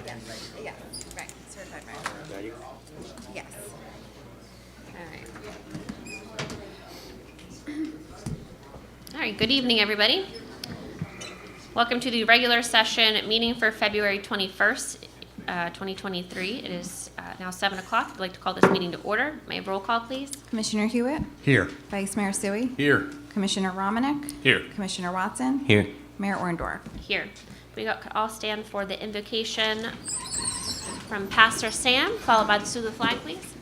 again. Yeah, right, certified right. Yes. All right, good evening, everybody. Welcome to the regular session meeting for February 21st, 2023. It is now 7 o'clock. I'd like to call this meeting to order. May I have roll call, please? Commissioner Hewitt? Here. Vice Mayor Sui? Here. Commissioner Romanek? Here. Commissioner Watson? Here. Mayor Orndorff? Here. We could all stand for the invocation from Pastor Sam, followed by the salute of the flag, please.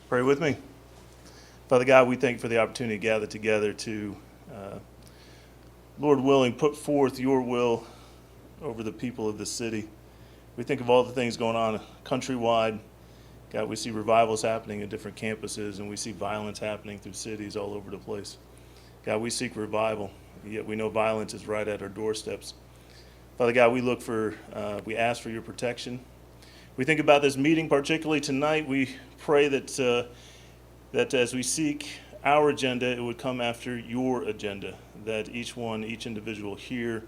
Pray with me. Father God, we thank you for the opportunity to gather together to, Lord willing, put forth your will over the people of the city. We think of all the things going on countrywide. God, we see revivals happening at different campuses, and we see violence happening through cities all over the place. God, we seek revival, yet we know violence is right at our doorsteps. Father God, we ask for your protection. We think about this meeting, particularly tonight. We pray that as we seek our agenda, it would come after your agenda, that each individual here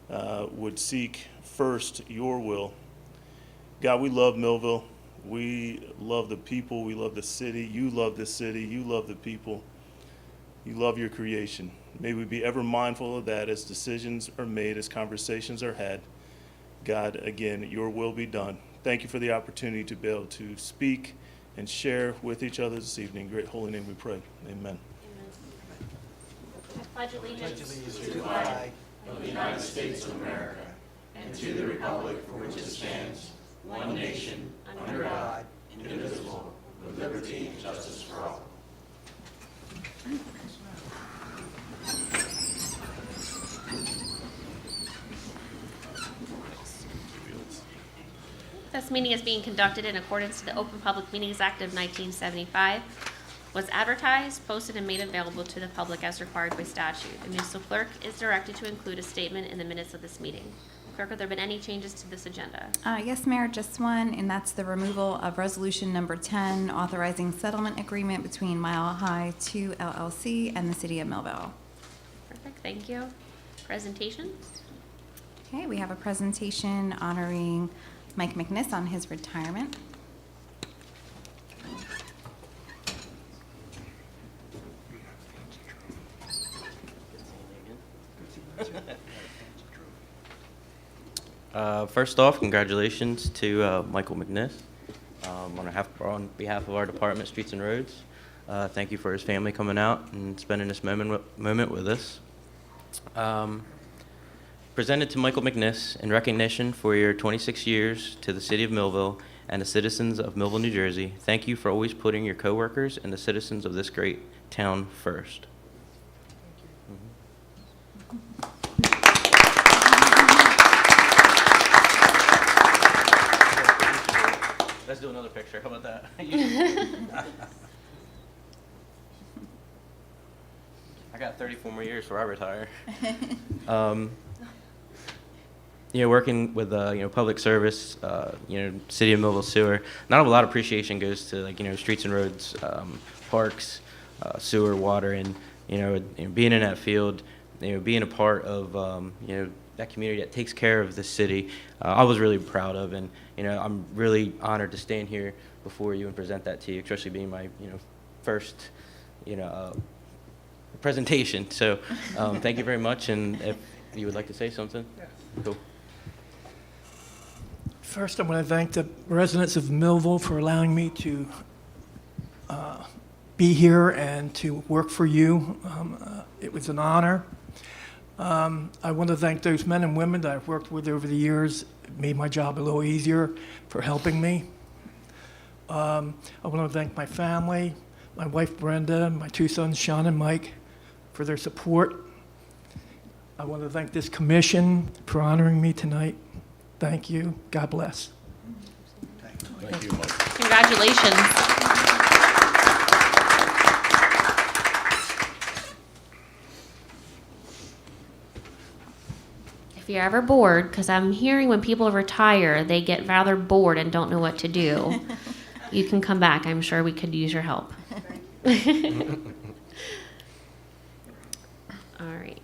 would seek first your will. God, we love Millville. We love the people. We love the city. You love the city. You love the people. You love your creation. May we be ever mindful of that as decisions are made, as conversations are had. God, again, your will be done. Thank you for the opportunity to be able to speak and share with each other this evening. In great holy name we pray. Amen. I pledge allegiance To the flag of the United States of America and to the republic for which it stands, one nation, under God, indivisible, with liberty and justice for all. This meeting is being conducted in accordance to the Open Public Meetings Act of 1975, was advertised, posted, and made available to the public as required by statute. The municipal clerk is directed to include a statement in the minutes of this meeting. Clerk, have there been any changes to this agenda? Yes, Mayor, just one, and that's the removal of resolution number 10, authorizing settlement agreement between Mile High 2 LLC and the city of Millville. Perfect, thank you. Presentation? Okay, we have a presentation honoring Mike McNiss on his retirement. First off, congratulations to Michael McNiss on behalf of our department, Streets and Roads. Thank you for his family coming out and spending this moment with us. Presented to Michael McNiss in recognition for your 26 years to the city of Millville and the citizens of Millville, New Jersey. Thank you for always putting your coworkers and the citizens of this great town first. Let's do another picture. How about that? I got 34 more years before I retire. Working with public service, City of Millville Sewer. Not a lot of appreciation goes to streets and roads, parks, sewer, water, and being in that field, being a part of that community that takes care of the city. I was really proud of, and I'm really honored to stand here before you and present that to you, especially being my first presentation. So thank you very much, and if you would like to say something. Yeah. Cool. First, I want to thank the residents of Millville for allowing me to be here and to work for you. It was an honor. I want to thank those men and women that I've worked with over the years. It made my job a little easier for helping me. I want to thank my family, my wife Brenda, my two sons Sean and Mike for their support. I want to thank this commission for honoring me tonight. Thank you. God bless. Thank you, Mike. Congratulations. If you're ever bored, because I'm hearing when people retire, they get rather bored and don't know what to do, you can come back. I'm sure we could use your help. All right.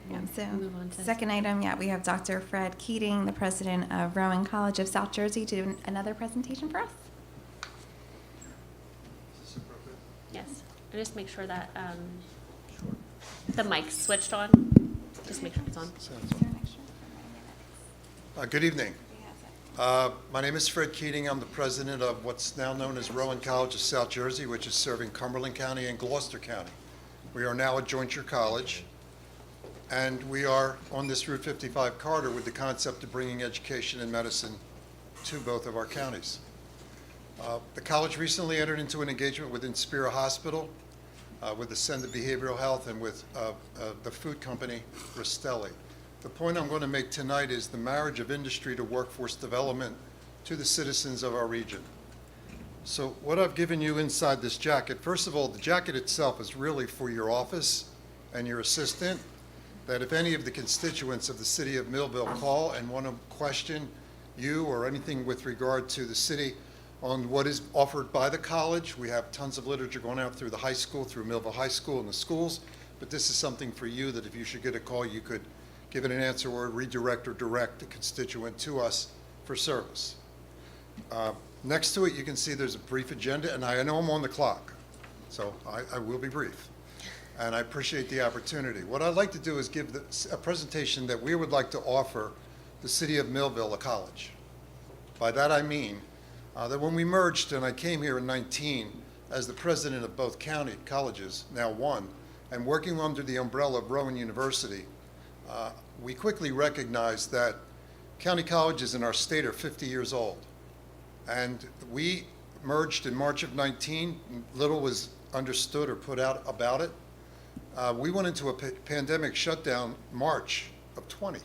So, Move on to- second item, we have Dr. Fred Keating, the president of Rowan College of South Jersey, to do another presentation for us. Yes, and just make sure that the mic's switched on. Just make sure it's on. Good evening. My name is Fred Keating. I'm the president of what's now known as Rowan College of South Jersey, which is serving Cumberland County and Gloucester County. We are now a jointure college, and we are on this Route 55 corridor with the concept of bringing education and medicine to both of our counties. The college recently entered into an engagement with Inspira Hospital, with Ascended Behavioral Health, and with the food company Rastelli. The point I'm going to make tonight is the marriage of industry to workforce development to the citizens of our region. So what I've given you inside this jacket, first of all, the jacket itself is really for your office and your assistant, that if any of the constituents of the city of Millville call and want to question you or anything with regard to the city on what is offered by the college, we have tons of literature going out through the high school, through Millville High School and the schools, but this is something for you that if you should get a call, you could give it an answer or redirect or direct the constituent to us for service. Next to it, you can see there's a brief agenda, and I know I'm on the clock, so I will be brief. And I appreciate the opportunity. What I'd like to do is give a presentation that we would like to offer the city of Millville a college. By that I mean that when we merged, and I came here in 19 as the president of both county colleges, now one, and working under the umbrella of Rowan University, we quickly recognized that county colleges in our state are 50 years old. And we merged in March of 19. Little was understood or put out about it. We went into a pandemic shutdown March of 20.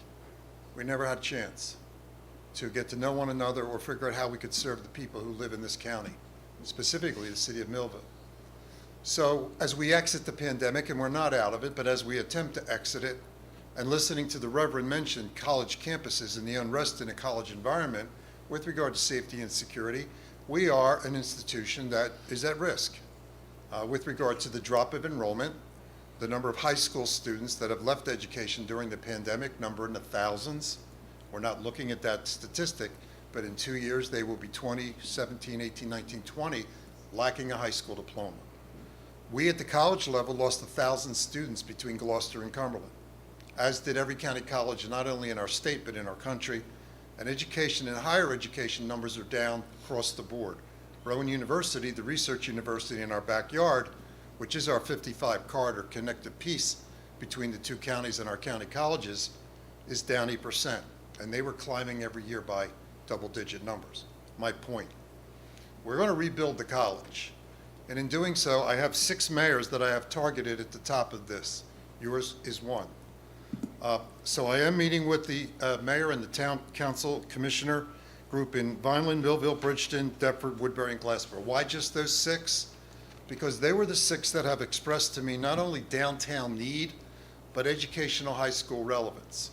We never had a chance to get to know one another or figure out how we could serve the people who live in this county, specifically the city of Millville. So as we exit the pandemic, and we're not out of it, but as we attempt to exit it, and listening to the Reverend mention college campuses and the unrest in a college environment with regard to safety and security, we are an institution that is at risk with regard to the drop of enrollment, the number of high school students that have left education during the pandemic, number in the thousands. We're not looking at that statistic, but in 2 years they will be 20, 17, 18, 19, 20, lacking a high school diploma. We at the college level lost 1,000 students between Gloucester and Cumberland, as did every county college, not only in our state, but in our country. And education and higher education numbers are down across the board. Rowan University, the research university in our backyard, which is our 55 corridor connective piece between the two counties and our county colleges, is down 8%. And they were climbing every year by double-digit numbers. My point, we're going to rebuild the college. And in doing so, I have 6 mayors that I have targeted at the top of this. Yours is one. So I am meeting with the mayor and the town council commissioner group in Vineland, Millville, Bridgeton, Deptford, Woodbury, and Glassboro. Why just those 6? Because they were the 6 that have expressed to me not only downtown need, but educational high school relevance.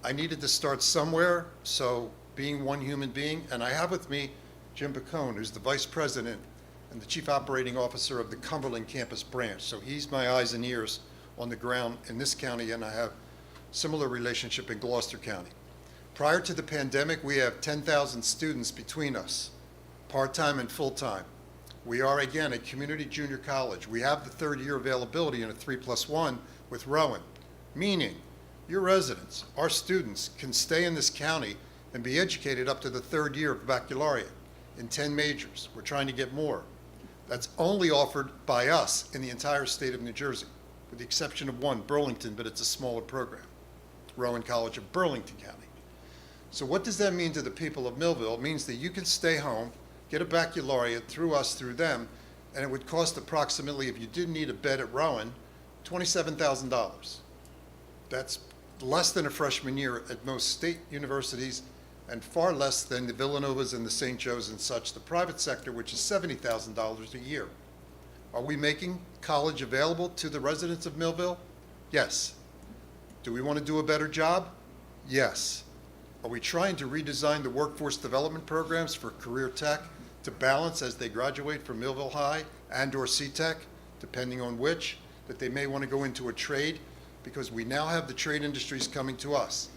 I needed to start somewhere, so being one human being, and I have with me Jim Bacone, who's the vice president and the chief operating officer of the Cumberland campus branch. So he's my eyes and ears on the ground in this county, and I have similar relationship in Gloucester County. Prior to the pandemic, we have 10,000 students between us, part-time and full-time. We are, again, a community junior college. We have the third-year availability in a 3+1 with Rowan, meaning your residents, our students, can stay in this county and be educated up to the third year of baccalaureate in 10 majors. We're trying to get more. That's only offered by us in the entire state of New Jersey, with the exception of one, Burlington, but it's a smaller program, Rowan College of Burlington County. So what does that mean to the people of Millville? It means that you can stay home, get a baccalaureate through us, through them, and it would cost approximately, if you didn't need a bed at Rowan, $27,000. That's less than a freshman year at most state universities, and far less than the Villanovas and the St. Joe's and such, the private sector, which is $70,000 a year. Are we making college available to the residents of Millville? Yes. Do we want to do a better job? Yes. Are we trying to redesign the workforce development programs for career tech to balance as they graduate from Millville High and or C-Tech, depending on which, that they may want to go into a trade because we now have the trade industries coming to us.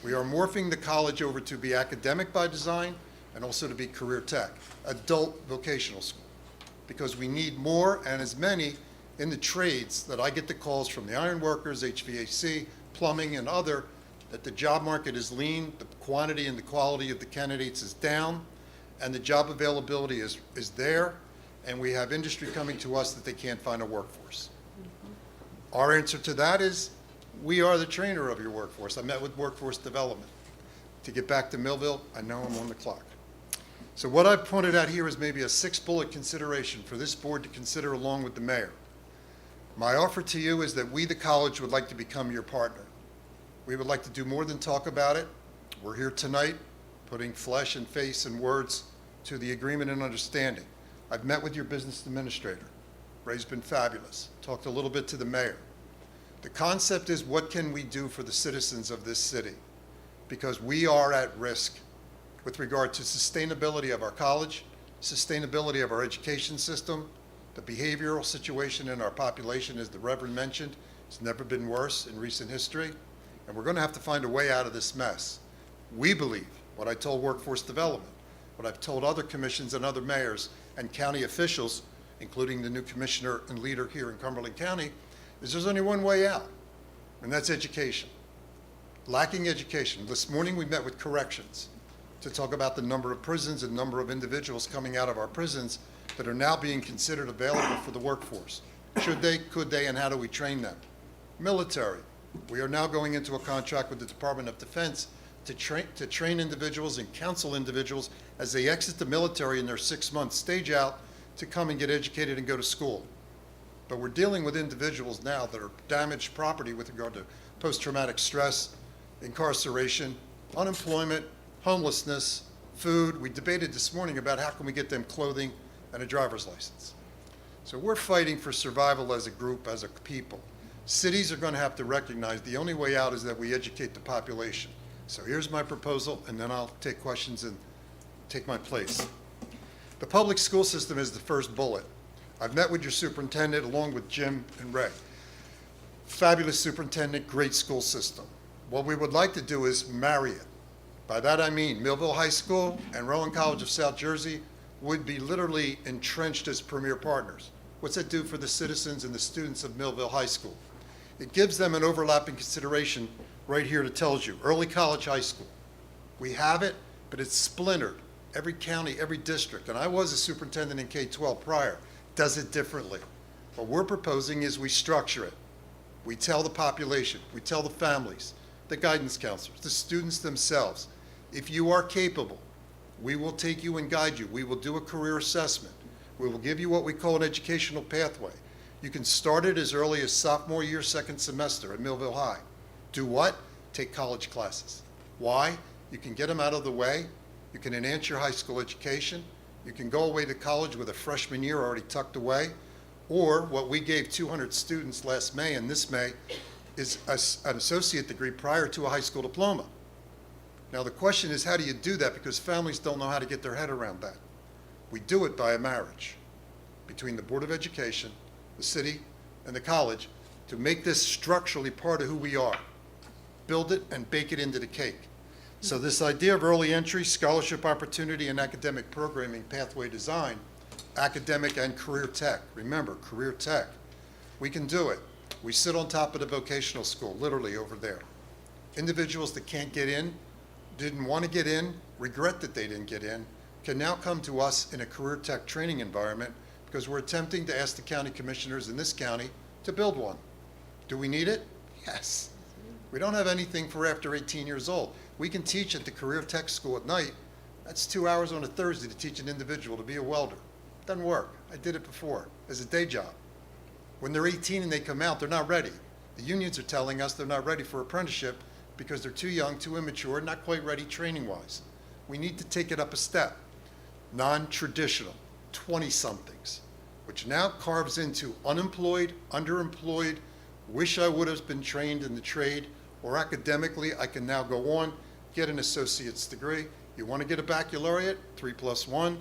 We are morphing the college over to be academic by design and also to be career tech, adult vocational school, because we need more and as many in the trades that I get the calls from the iron workers, HVAC, plumbing, and other, that the job market is lean, the quantity and the quality of the candidates is down, and the job availability is there, and we have industry coming to us that they can't find a workforce. Our answer to that is, we are the trainer of your workforce. I met with workforce development. To get back to Millville, I know I'm on the clock. So what I've pointed out here is maybe a 6-bullet consideration for this board to consider along with the mayor. My offer to you is that we, the college, would like to become your partner. We would like to do more than talk about it. We're here tonight, putting flesh and face and words to the agreement and understanding. I've met with your business administrator. Ray's been fabulous. Talked a little bit to the mayor. The concept is, what can we do for the citizens of this city? Because we are at risk with regard to sustainability of our college, sustainability of our education system, the behavioral situation in our population, as the Reverend mentioned, has never been worse in recent history, and we're going to have to find a way out of this mess. We believe, what I told Workforce Development, what I've told other commissions and other mayors and county officials, including the new commissioner and leader here in Cumberland County, is there's only one way out, and that's education. Lacking education. This morning we met with corrections to talk about the number of prisons and number of individuals coming out of our prisons that are now being considered available for the workforce. Should they, could they, and how do we train them? Military. We are now going into a contract with the Department of Defense to train individuals and counsel individuals as they exit the military in their 6-month stage out to come and get educated and go to school. But we're dealing with individuals now that are damaged property with regard to post-traumatic stress, incarceration, unemployment, homelessness, food. We debated this morning about how can we get them clothing and a driver's license. So we're fighting for survival as a group, as a people. Cities are going to have to recognize the only way out is that we educate the population. So here's my proposal, and then I'll take questions and take my place. The public school system is the first bullet. I've met with your superintendent along with Jim and Ray. Fabulous superintendent, great school system. What we would like to do is marry it. By that I mean Millville High School and Rowan College of South Jersey would be literally entrenched as premier partners. What's that do for the citizens and the students of Millville High School? It gives them an overlapping consideration right here that tells you, early college high school. We have it, but it's splintered. Every county, every district, and I was a superintendent in K-12 prior, does it differently. What we're proposing is we structure it. We tell the population, we tell the families, the guidance counselors, the students themselves, if you are capable, we will take you and guide you. We will do a career assessment. We will give you what we call an educational pathway. You can start it as early as sophomore year, 2nd semester at Millville High. Do what? Take college classes. Why? You can get them out of the way. You can enhance your high school education. You can go away to college with a freshman year already tucked away. Or what we gave 200 students last May and this May is an associate degree prior to a high school diploma. Now the question is, how do you do that? Because families don't know how to get their head around that. We do it by a marriage between the Board of Education, the city, and the college to make this structurally part of who we are. Build it and bake it into the cake. So this idea of early entry, scholarship opportunity, and academic programming pathway design, academic and career tech. Remember, career tech. We can do it. We sit on top of the vocational school, literally over there. Individuals that can't get in, didn't want to get in, regret that they didn't get in, can now come to us in a career tech training environment because we're attempting to ask the county commissioners in this county to build one. Do we need it? Yes. We don't have anything for after 18 years old. We can teach at the career tech school at night. That's 2 hours on a Thursday to teach an individual to be a welder. Doesn't work. I did it before as a day job. When they're 18 and they come out, they're not ready. The unions are telling us they're not ready for apprenticeship because they're too young, too immature, not quite ready training-wise. We need to take it up a step. Non-traditional, 20-somethings, which now carves into unemployed, underemployed, wish I would have been trained in the trade, or academically, I can now go on, get an associate's degree. You want to get a baccalaureate, 3+1.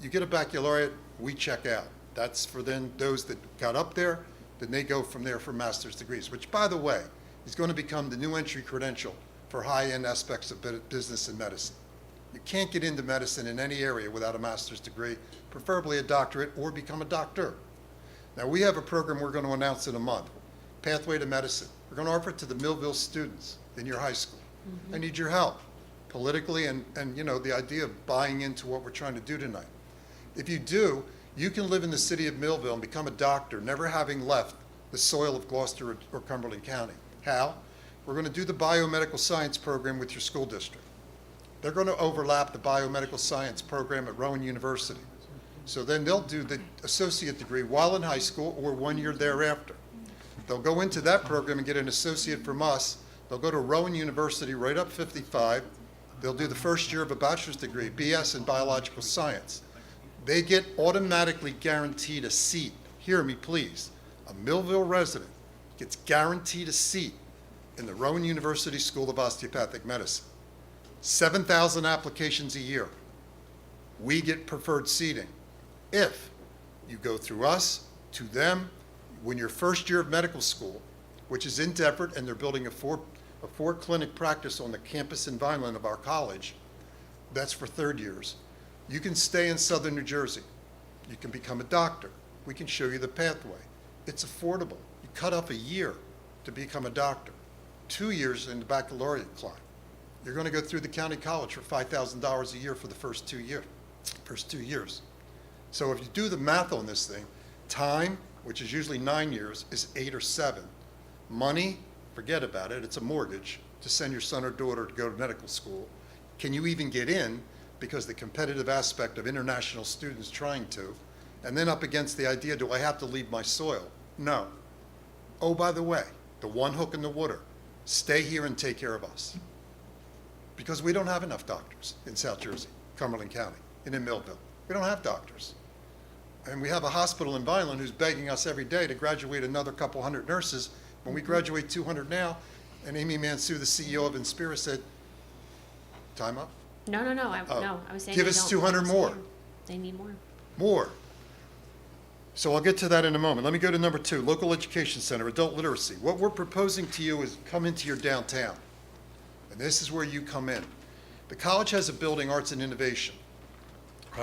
You get a baccalaureate, we check out. That's for then those that got up there, then they go from there for master's degrees, which, by the way, is going to become the new entry credential for high-end aspects of business and medicine. You can't get into medicine in any area without a master's degree, preferably a doctorate, or become a doctor. Now, we have a program we're going to announce in a month, Pathway to Medicine. We're going to offer it to the Millville students in your high school. I need your help politically and you know, the idea of buying into what we're trying to do tonight. If you do, you can live in the city of Millville and become a doctor, never having left the soil of Gloucester or Cumberland County. How? We're going to do the biomedical science program with your school district. They're going to overlap the biomedical science program at Rowan University. So then they'll do the associate degree while in high school or 1 year thereafter. They'll go into that program and get an associate from us. They'll go to Rowan University right up 55. They'll do the first year of a bachelor's degree, BS in biological science. They get automatically guaranteed a seat. Hear me, please. A Millville resident gets guaranteed a seat in the Rowan University School of Osteopathic Medicine. 7,000 applications a year. We get preferred seating. If you go through us to them, when your first year of medical school, which is in Deptford, and they're building a four clinic practice on the campus in Vineland of our college, that's for third years. You can stay in southern New Jersey. You can become a doctor. We can show you the pathway. It's affordable. You cut off a year to become a doctor, 2 years in the baccalaureate climb. You're going to go through the county college for $5,000 a year for the first 2 years. So if you do the math on this thing, time, which is usually 9 years, is 8 or 7. Money, forget about it. It's a mortgage to send your son or daughter to go to medical school. Can you even get in? Because the competitive aspect of international students trying to, and then up against the idea, do I have to leave my soil? No. Oh, by the way, the one hook in the water, stay here and take care of us. Because we don't have enough doctors in South Jersey, Cumberland County, and in Millville. We don't have doctors. And we have a hospital in Vineland who's begging us every day to graduate another couple hundred nurses. When we graduate 200 now, and Amy Mansue, the CEO of Inspira, said, time up? No. Oh. I was saying Give they us don't 200 have more. more. They need more. More. So I'll get to that in a moment. Let me go to number 2, local education center, adult literacy. What we're proposing to you is come into your downtown. And this is where you come in. The college has a building, Arts and Innovation,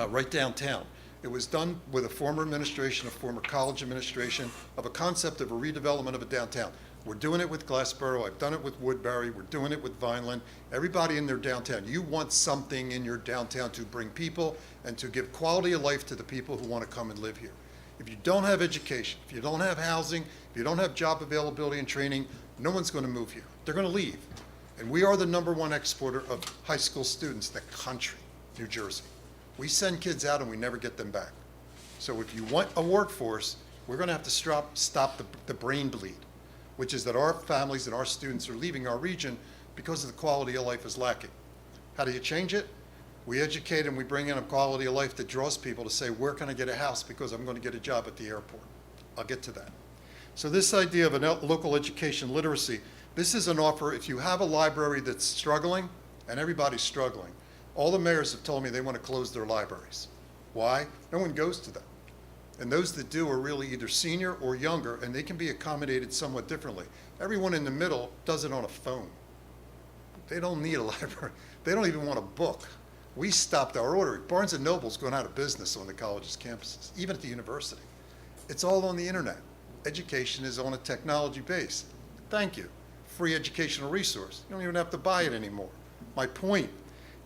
right downtown. It was done with a former administration, a former college administration, of a concept of a redevelopment of a downtown. We're doing it with Glassboro. I've done it with Woodbury. We're doing it with Vineland. Everybody in their downtown. You want something in your downtown to bring people and to give quality of life to the people who want to come and live here. If you don't have education, if you don't have housing, if you don't have job availability and training, no one's going to move here. They're going to leave. And we are the #1 exporter of high school students in the country, New Jersey. We send kids out and we never get them back. So if you want a workforce, we're going to have to stop the brain bleed, which is that our families and our students are leaving our region because of the quality of life is lacking. How do you change it? We educate and we bring in a quality of life that draws people to say, where can I get a house because I'm going to get a job at the airport? I'll get to that. So this idea of a local education literacy, this is an offer. If you have a library that's struggling, and everybody's struggling, all the mayors have told me they want to close their libraries. Why? No one goes to them. And those that do are really either senior or younger, and they can be accommodated somewhat differently. Everyone in the middle does it on a phone. They don't need a library. They don't even want a book. We stopped our ordering. Barnes & Noble's gone out of business on the college's campuses, even at the university. It's all on the internet. Education is on a technology base. Thank you. Free educational resource. You don't even have to buy it anymore. My point,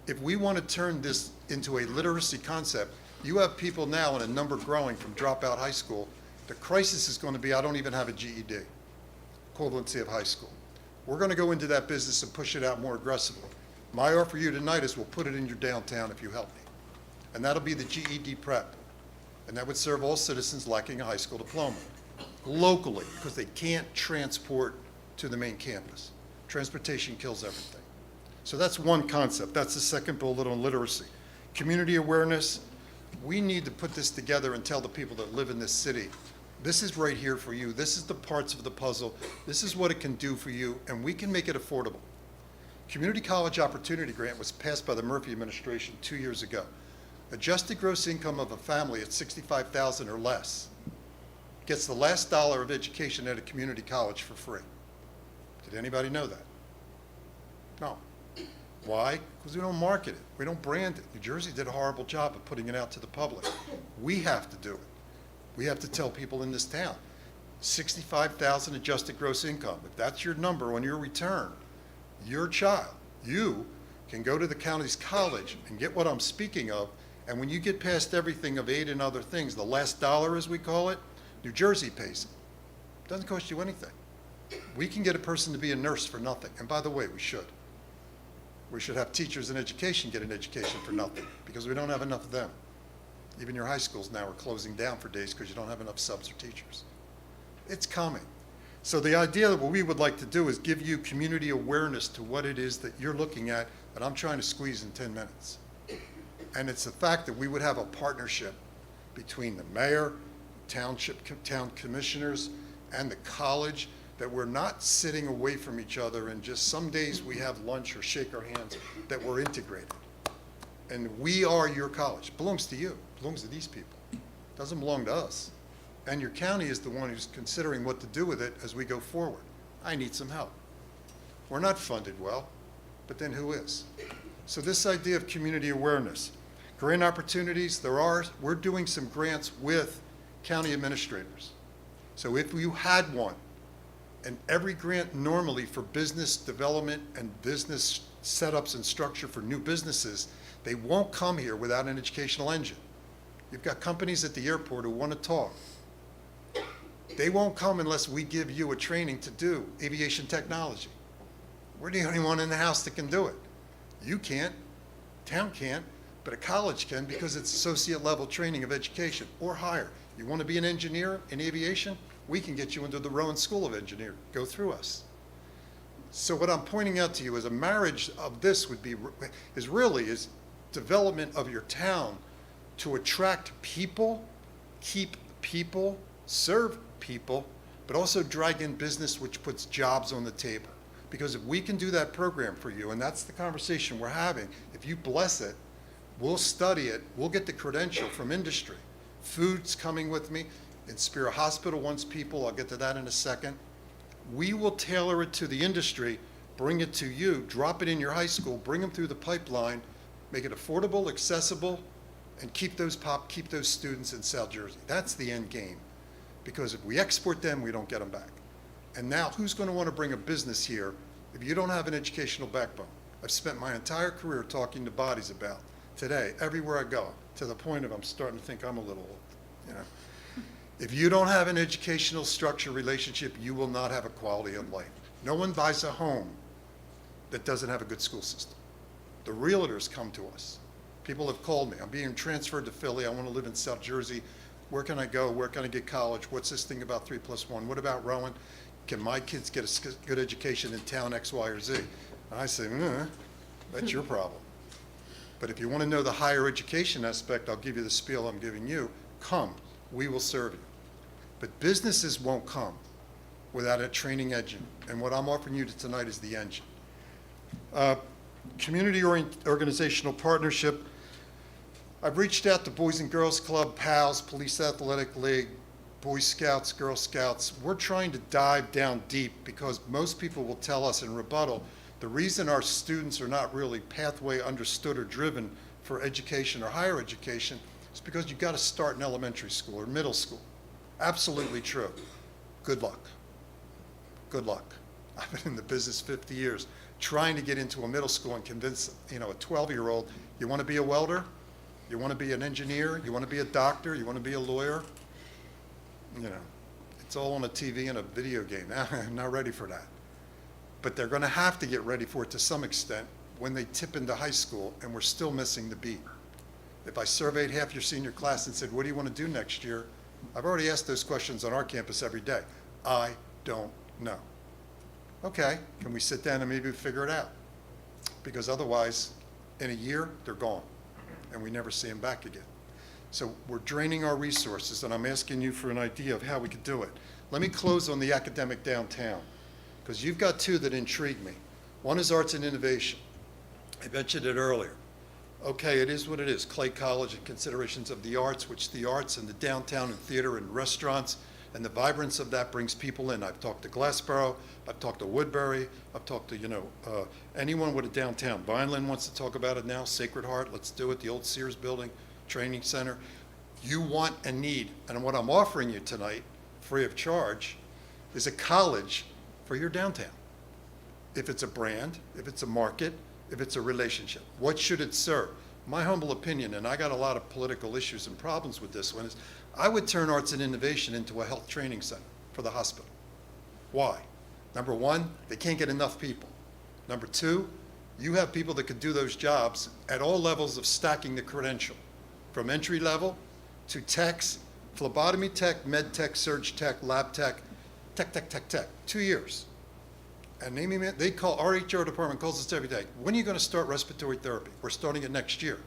if we want to turn this into a literacy concept, you have people now in a number growing from dropout high school. The crisis is going to be, I don't even have a GED, equivalency of high school. We're going to go into that business and push it out more aggressively. My offer you tonight is we'll put it in your downtown if you help me. And that'll be the GED prep. And that would serve all citizens lacking a high school diploma locally, because they can't transport to the main campus. Transportation kills everything. So that's one concept. That's the second bullet on literacy. Community awareness. We need to put this together and tell the people that live in this city, this is right here for you. This is the parts of the puzzle. This is what it can do for you, and we can make it affordable. Community College Opportunity Grant was passed by the Murphy administration 2 years ago. Adjusted gross income of a family at $65,000 or less gets the last dollar of education at a community college for free. Did anybody know that? No. Why? Because we don't market it. We don't brand it. New Jersey did a horrible job of putting it out to the public. We have to do it. We have to tell people in this town, 65,000 adjusted gross income. If that's your number on your return, your child, you can go to the county's college and get what I'm speaking of. And when you get past everything of aid and other things, the last dollar, as we call it, New Jersey pays it. Doesn't cost you anything. We can get a person to be a nurse for nothing. And by the way, we should. We should have teachers in education get an education for nothing, because we don't have enough of them. Even your high schools now are closing down for days because you don't have enough subs or teachers. It's coming. So the idea that what we would like to do is give you community awareness to what it is that you're looking at that I'm trying to squeeze in 10 minutes. And it's the fact that we would have a partnership between the mayor, town commissioners, and the college, that we're not sitting away from each other and just some days we have lunch or shake our hands, that we're integrated. And we are your college. It belongs to you. It belongs to these people. It doesn't belong to us. And your county is the one who's considering what to do with it as we go forward. I need some help. We're not funded well, but then who is? So this idea of community awareness, grant opportunities, we're doing some grants with county administrators. So if you had one, and every grant normally for business development and business setups and structure for new businesses, they won't come here without an educational engine. You've got companies at the airport who want to talk. They won't come unless we give you a training to do aviation technology. We're the only one in the house that can do it. You can't, town can't, but a college can, because it's associate level training of education or higher. You want to be an engineer in aviation? We can get you into the Rowan School of Engineering. Go through us. So what I'm pointing out to you is a marriage of this is development of your town to attract people, keep people, serve people, but also drag in business, which puts jobs on the table. Because if we can do that program for you, and that's the conversation we're having, if you bless it, we'll study it, we'll get the credential from industry. Food's coming with me. Inspira Hospital wants people, I'll get to that in a second. We will tailor it to the industry, bring it to you, drop it in your high school, bring them through the pipeline, make it affordable, accessible, and keep those students in South Jersey. That's the end game. Because if we export them, we don't get them back. And now, who's going to want to bring a business here if you don't have an educational backbone? I've spent my entire career talking to bodies about today, everywhere I go, to the point of I'm starting to think I'm a little old, you know. If you don't have an educational structure relationship, you will not have a quality of life. No one buys a home that doesn't have a good school system. The realtors come to us. People have called me. I'm being transferred to Philly. I want to live in South Jersey. Where can I go? Where can I get college? What's this thing about 3+1? What about Rowan? Can my kids get a good education in town X, Y, or Z? And I say, that's your problem. But if you want to know the higher education aspect, I'll give you the spiel I'm giving you. Come, we will serve you. But businesses won't come without a training engine. And what I'm offering you tonight is the engine. Community organizational partnership. I've reached out to Boys and Girls Club, PALS, Police Athletic League, Boy Scouts, Girl Scouts. We're trying to dive down deep, because most people will tell us in rebuttal, the reason our students are not really pathway understood or driven for education or higher education is because you've got to start in elementary school or middle school. Absolutely true. Good luck. Good luck. I've been in the business 50 years trying to get into a middle school and convince, a 12-year-old, you want to be a welder? You want to be an engineer? You want to be a doctor? You want to be a lawyer? It's all on a TV and a video game. I'm not ready for that. But they're going to have to get ready for it to some extent when they tip into high school, and we're still missing the beat. If I surveyed half your senior class and said, what do you want to do next year? I've already asked those questions on our campus every day. I don't know. Okay, can we sit down and maybe figure it out? Because otherwise, in a year, they're gone, and we never see them back again. So we're draining our resources, and I'm asking you for an idea of how we could do it. Let me close on the academic downtown, because you've got two that intrigue me. One is arts and innovation. I mentioned it earlier. Okay, it is what it is. Clay College and considerations of the arts, which the arts and the downtown and theater and restaurants And the vibrance of that brings people in. I've talked to Glassboro, I've talked to Woodbury, I've talked to, anyone with a downtown. Vineland wants to talk about it now, Sacred Heart, let's do it, the old Sears Building, Training Center. You want and need, and what I'm offering you tonight, free of charge, is a college for your downtown. If it's a brand, if it's a market, if it's a relationship, what should it serve? My humble opinion, and I got a lot of political issues and problems with this one, is I would turn arts and innovation into a health training center for the hospital. Why? Number one, they can't get enough people. Number two, you have people that could do those jobs at all levels of stacking the credential, from entry level to techs, phlebotomy tech, med tech, surge tech, lab tech, tech. 2 years. And they call, our HR department calls us every day, when are you going to start respiratory therapy? We're starting it next year.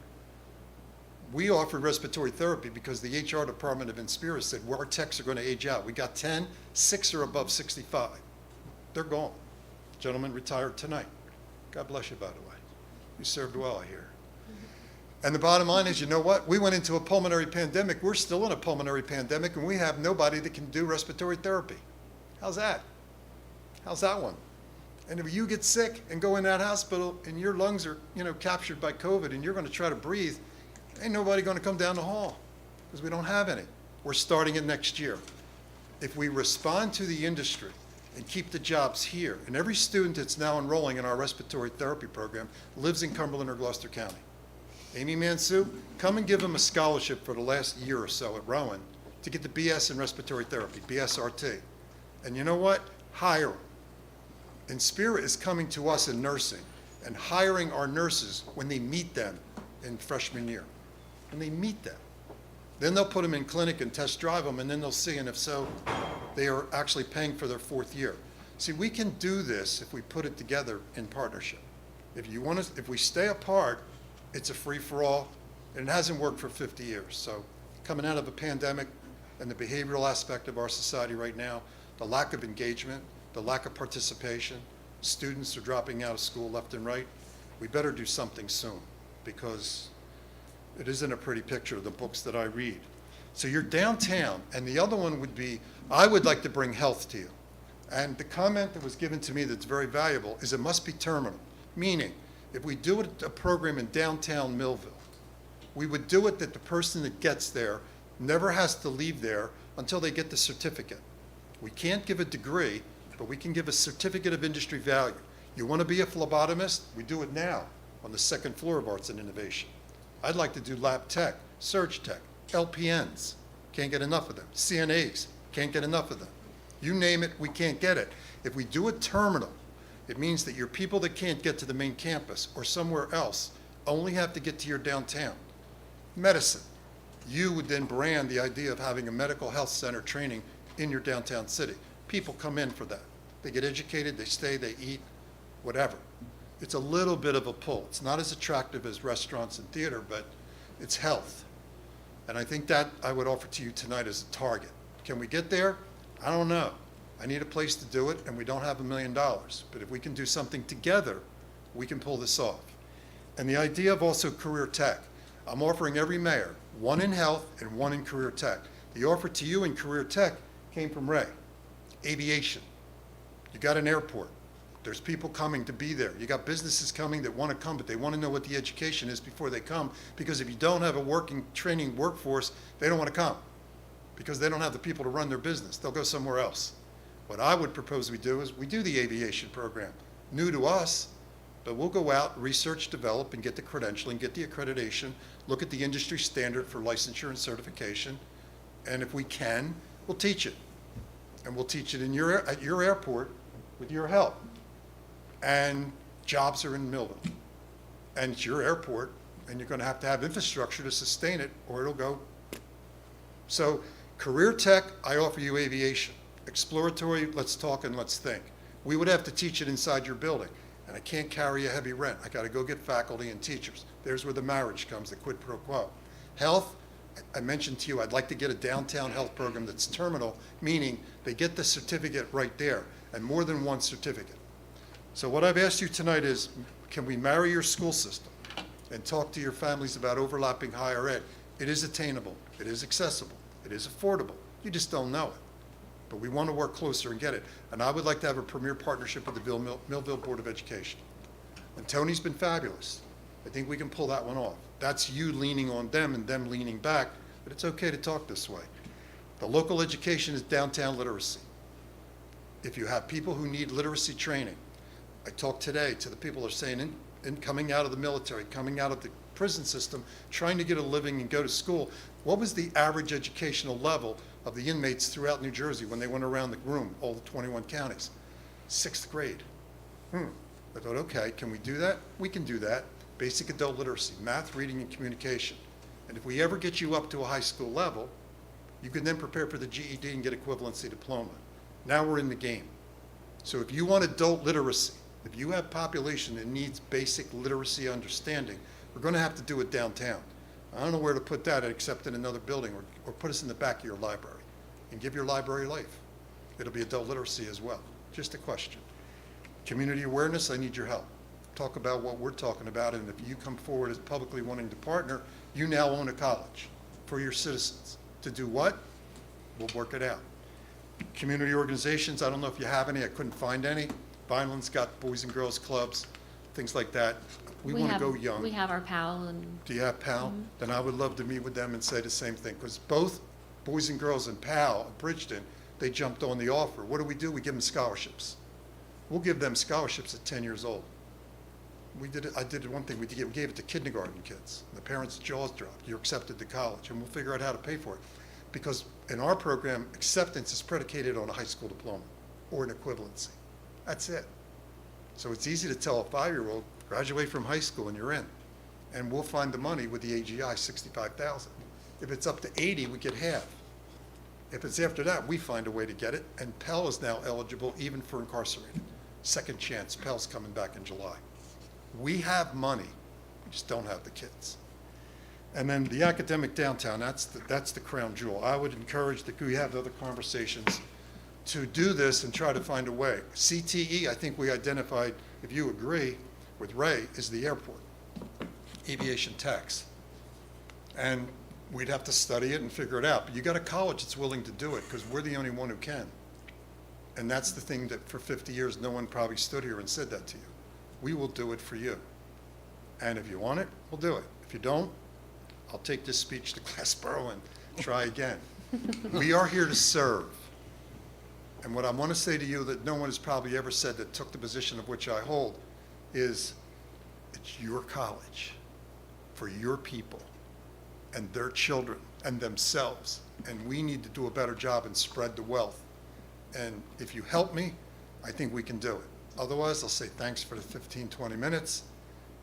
We offer respiratory therapy because the HR department of Inspira said, well, our techs are going to age out. We got 10, 6 are above 65. They're gone. Gentleman retired tonight. God bless you, by the way. You served well, I hear. And the bottom line is, you know what? We went into a pulmonary pandemic. We're still in a pulmonary pandemic, and we have nobody that can do respiratory therapy. How's that? How's that one? And if you get sick and go in that hospital and your lungs are, captured by COVID and you're going to try to breathe, ain't nobody going to come down the hall because we don't have any. We're starting it next year. If we respond to the industry and keep the jobs here, and every student that's now enrolling in our respiratory therapy program lives in Cumberland or Gloucester County. Amy Mansue, come and give them a scholarship for the last year or so at Rowan to get the BS in respiratory therapy, BSRT. And you know what? Hire them. Inspira is coming to us in nursing and hiring our nurses when they meet them in freshman year. When they meet them. Then they'll put them in clinic and test drive them, and then they'll see, and if so, they are actually paying for their 4th year. See, we can do this if we put it together in partnership. If we stay apart, it's a free-for-all, and it hasn't worked for 50 years. So coming out of a pandemic and the behavioral aspect of our society right now, the lack of engagement, the lack of participation, students are dropping out of school left and right, we better do something soon, because it isn't a pretty picture of the books that I read. So you're downtown, and the other one would be, I would like to bring health to you. And the comment that was given to me that's very valuable is it must be terminal, meaning if we do a program in downtown Millville, we would do it that the person that gets there never has to leave there until they get the certificate. We can't give a degree, but we can give a certificate of industry value. You want to be a phlebotomist? We do it now on the 2nd floor of Arts and Innovation. I'd like to do lab tech, surge tech, LPNs, can't get enough of them. CNAs, can't get enough of them. You name it, we can't get it. If we do a terminal, it means that your people that can't get to the main campus or somewhere else only have to get to your downtown. Medicine, you would then brand the idea of having a medical health center training in your downtown city. People come in for that. They get educated, they stay, they eat, whatever. It's a little bit of a pull. It's not as attractive as restaurants and theater, but it's health. And I think that I would offer to you tonight as a target. Can we get there? I don't know. I need a place to do it, and we don't have $1 million. But if we can do something together, we can pull this off. And the idea of also career tech. I'm offering every mayor, 1 in health and 1 in career tech. The offer to you in career tech came from Ray. Aviation. You got an airport. There's people coming to be there. You got businesses coming that want to come, but they want to know what the education is before they come, because if you don't have a working, training workforce, they don't want to come because they don't have the people to run their business. They'll go somewhere else. What I would propose we do is we do the aviation program. New to us, but we'll go out, research, develop, and get the credentialing, get the accreditation, look at the industry standard for licensure and certification, and if we can, we'll teach it. And we'll teach it at your airport with your help. And jobs are in Millville. And it's your airport, and you're going to have infrastructure to sustain it, or it'll go. So career tech, I offer you aviation. Exploratory, let's talk and let's think. We would have to teach it inside your building, and I can't carry a heavy rent. I got to go get faculty and teachers. There's where the marriage comes, the quid pro quo. Health, I mentioned to you, I'd like to get a downtown health program that's terminal, meaning they get the certificate right there, and more than 1 certificate. So what I've asked you tonight is, can we marry your school system and talk to your families about overlapping higher ed? It is attainable, it is accessible, it is affordable. You just don't know it. but we want to work closer and get it. And I would like to have a premier partnership with the Millville Board of Education. And Tony's been fabulous. I think we can pull that one off. That's you leaning on them and them leaning back, but it's okay to talk this way. The local education is downtown literacy. If you have people who need literacy training, I talked today to the people who are saying in coming out of the military, coming out of the prison system, trying to get a living and go to school, what was the average educational level of the inmates throughout New Jersey when they went around the room, all the 21 counties? 6th grade. I thought, okay, can we do that? We can do that. Basic adult literacy, math, reading, and communication. And if we ever get you up to a high school level, you can then prepare for the GED and get equivalency diploma. Now we're in the game. So if you want adult literacy, if you have population that needs basic literacy understanding, we're going to have to do it downtown. I don't know where to put that except in another building, or put us in the back of your library and give your library life. It'll be adult literacy as well. Just a question. Community awareness, I need your help. Talk about what we're talking about, and if you come forward as publicly wanting to partner, you now own a college for your citizens. To do what? We'll work it out. Community organizations, I don't know if you have any, I couldn't find any. Vineland's got Boys and Girls Clubs, things like that. We want to go young. We have our PAL and. Do you have PAL? Then I would love to meet with them and say the same thing, because both Boys and Girls and PAL at Bridgeton, they jumped on the offer. What do? We give them scholarships. We'll give them scholarships at 10 years old. We did it. I did one thing. We gave it to kindergarten kids. The parents' jaws dropped. You're accepted to college, and we'll figure out how to pay for it. Because in our program, acceptance is predicated on a high school diploma or an equivalency. That's it. So it's easy to tell a 5-year-old, graduate from high school and you're in. And we'll find the money with the AGI, $65,000. If it's up to 80, we get half. If it's after that, we find a way to get it. And Pell is now eligible even for incarcerated. Second chance, Pell's coming back in July. We have money, we just don't have the kids. And then the academic downtown, that's the crown jewel. I would encourage that we have other conversations to do this and try to find a way. CTE, I think we identified, if you agree with Ray, is the airport, aviation tax. And we'd have to study it and figure it out. But you got a college that's willing to do it, because we're the only one who can. And that's the thing that for 50 years, no one probably stood here and said that to you. We will do it for you. And if you want it, we'll do it. If you don't, I'll take this speech to Glassboro and try again. We are here to serve. And what I want to say to you that no one has probably ever said that took the position of which I hold is, it's your college for your people and their children and themselves. And we need to do a better job and spread the wealth. And if you help me, I think we can do it. Otherwise, I'll say thanks for the 15, 20 minutes.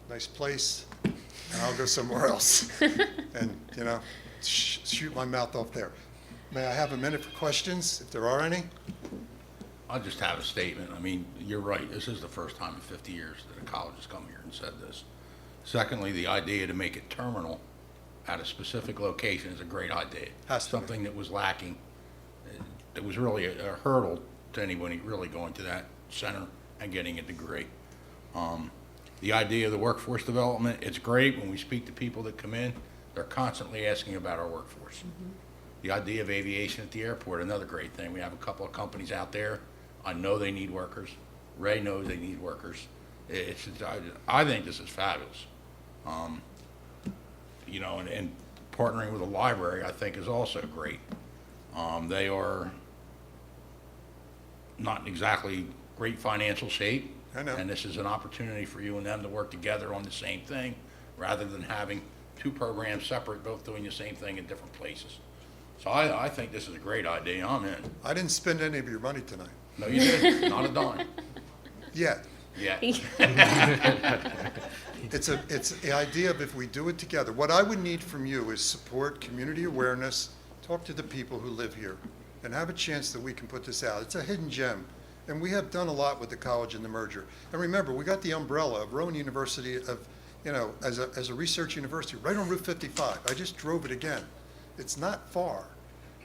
Nice place, and I'll go somewhere else. And, shoot my mouth off there. May I have a minute for questions, if there are any? I'll just have a statement. I mean, you're right. This is the first time in 50 years that a college has come here and said this. Secondly, the idea to make it terminal at a specific location is a great idea. Has to be. Something that was lacking. It was really a hurdle to anybody really going to that center and getting a degree. The idea of the workforce development, it's great. When we speak to people that come in, they're constantly asking about our workforce. The idea of aviation at the airport, another great thing. We have a couple of companies out there. I know they need workers. Ray knows they need workers. I think this is fabulous. And partnering with a library, I think, is also great. They are not exactly great financial shape. I know. And this is an opportunity for you and them to work together on the same thing, rather than having two programs separate, both doing the same thing in different places. So I think this is a great idea. I'm in. I didn't spend any of your money tonight. No, you didn't. Not a dime. Yet. Yeah. It's the idea of if we do it together. What I would need from you is support, community awareness, talk to the people who live here, and have a chance that we can put this out. It's a hidden gem. And we have done a lot with the college and the merger. And remember, we got the umbrella of Rowan University as a research university right on Route 55. I just drove it again. It's not far,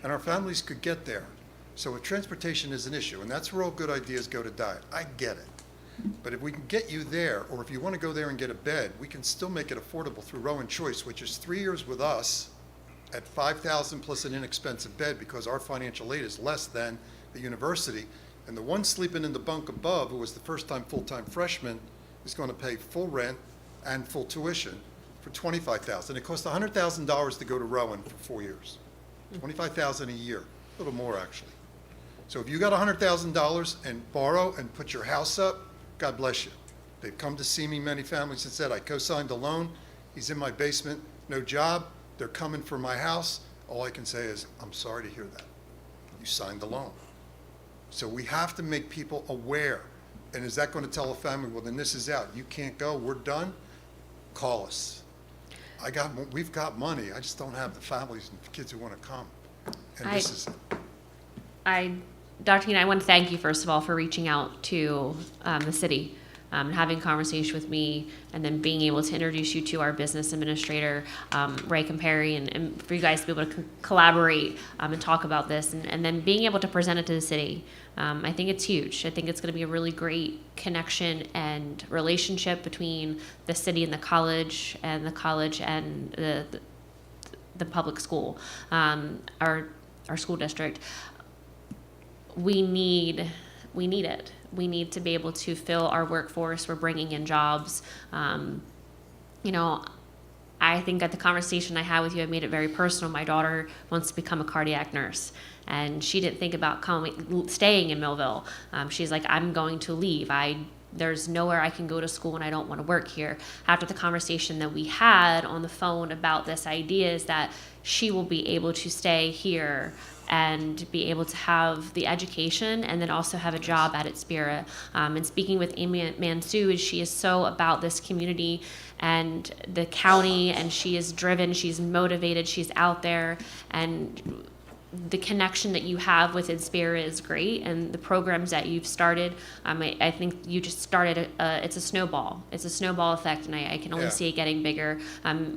and our families could get there. So if transportation is an issue, and that's where all good ideas go to die, I get it. But if we can get you there, or if you want to go there and get a bed, we can still make it affordable through Rowan Choice, which is 3 years with us at $5,000 plus an inexpensive bed, because our financial aid is less than the university, and the one sleeping in the bunk above, who was the first-time full-time freshman, is going to pay full rent and full tuition for $25,000. It costs $100,000 to go to Rowan for 4 years. $25,000 a year, a little more actually. So if you got $100,000 and borrow and put your house up, God bless you. They've come to see me, many families, and said, I co-signed a loan, he's in my basement, no job, they're coming for my house. All I can say is, I'm sorry to hear that. You signed the loan. So we have to make people aware. And is that going to tell a family, well, then this is out, you can't go, we're done? Call us. We've got money, I just don't have the families and kids who want to come. And this is it. Dr. Keenan, I want to thank you, first of all, for reaching out to the city, having a conversation with me, and then being able to introduce you to our business administrator, Ray Campari, and for you guys to be able to collaborate and talk about this, and then being able to present it to the city. I think it's huge. I think it's going to be a really great connection and relationship between the city and the college and the public school, our school district. We need it. We need to be able to fill our workforce. We're bringing in jobs. I think at the conversation I had with you, I made it very personal. My daughter wants to become a cardiac nurse, and she didn't think about staying in Millville. She's like, I'm going to leave. There's nowhere I can go to school, and I don't want to work here. After the conversation that we had on the phone about this idea is that she will be able to stay here and be able to have the education and then also have a job at Inspira. And speaking with Amy Mansoud, she is so about this community and the county, and she is driven, she's motivated, she's out there, and the connection that you have with Inspira is great, and the programs that you've started, I think you just started, it's a snowball. It's a snowball effect, and I can only see it getting bigger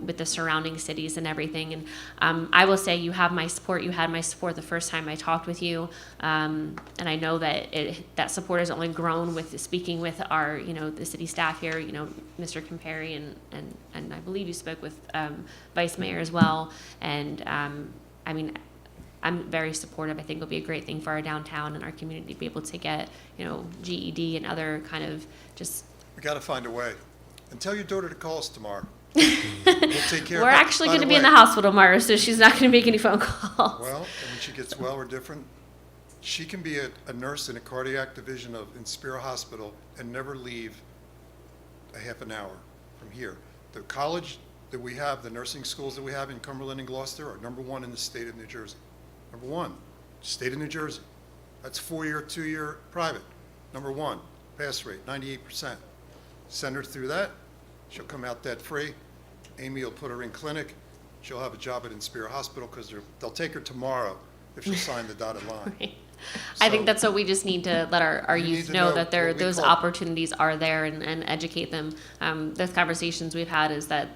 with the surrounding cities and everything. And I will say you have my support. You had my support the first time I talked with you, and I know that that support has only grown with speaking with our, the city staff here, Mr. Campari, and I believe you spoke with Vice Mayor as well. And I'm very supportive. I think it'll be a great thing for our downtown and our community to be able to get, GED and other kind of just. We got to find a way. And tell your daughter to call us tomorrow. We'll take care of it. We're actually going to be in the hospital tomorrow, so she's not going to make any phone calls. Well, and when she gets well or different, she can be a nurse in a cardiac division of Inspira Hospital and never leave a half an hour from here. The college that we have, the nursing schools that we have in Cumberland and Gloucester are #1 in the state of New Jersey. #1, state of New Jersey. That's 4-year, 2-year private. #1, pass rate, 98%. Send her through that. She'll come out debt free. Amy will put her in clinic. She'll have a job at Inspira Hospital because they'll take her tomorrow if she'll sign the dotted line. Right. I think So- that's what we just need to let our You need youth to know know that what we those call- opportunities are there and educate them. Those conversations we've had is that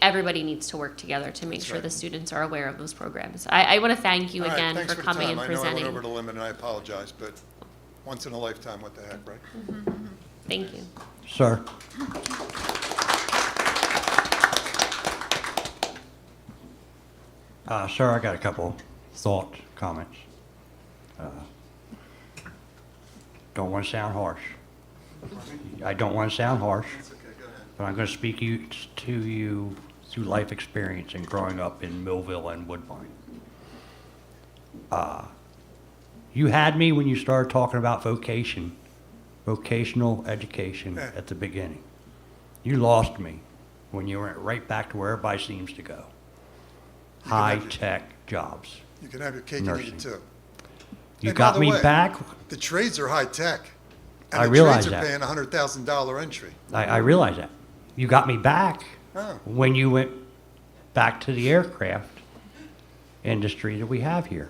everybody needs to work together to make That's sure right. the students are aware of those programs. I want to thank you All right, again thanks for the coming time. and I know I presenting. went over the limit and I apologize, but once in a lifetime, what the heck, right? Thank you. Sir. Sir, I got a couple thoughts, comments. Don't want to sound harsh. I don't want to sound harsh, That's okay, go ahead. but I'm going to speak to you through life experience and growing up in Millville and Woodbine. You had me when you started talking about vocational education Yeah. at the beginning. You lost me when you went right back to where everybody seems to go. You can have your- High-tech jobs. You can have your cake and eat Nursing. it too. You Hey, by got the me way, back. The trades are high-tech. I And realize the trades that. are paying $100,000 entry. I realize that. You got me back Oh. when you went back to the aircraft industry that we have here.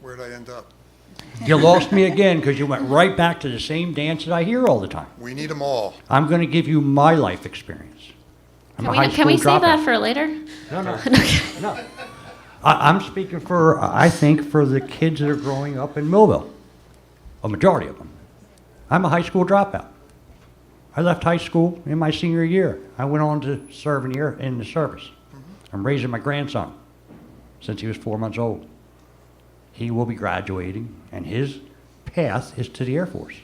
Where'd I end up? You lost me again because you went right back to the same dance that I hear all the time. We need them all. I'm going to give you my life experience. I'm a high Can we school save that dropout. for later? No. I'm speaking for, I think, for the kids that are growing up in Millville, a majority of them. I'm a high school dropout. I left high school in my senior year. I went on to serve in the service. I'm raising my grandson since he was 4 months old. he will be graduating, and his path is to the Air Force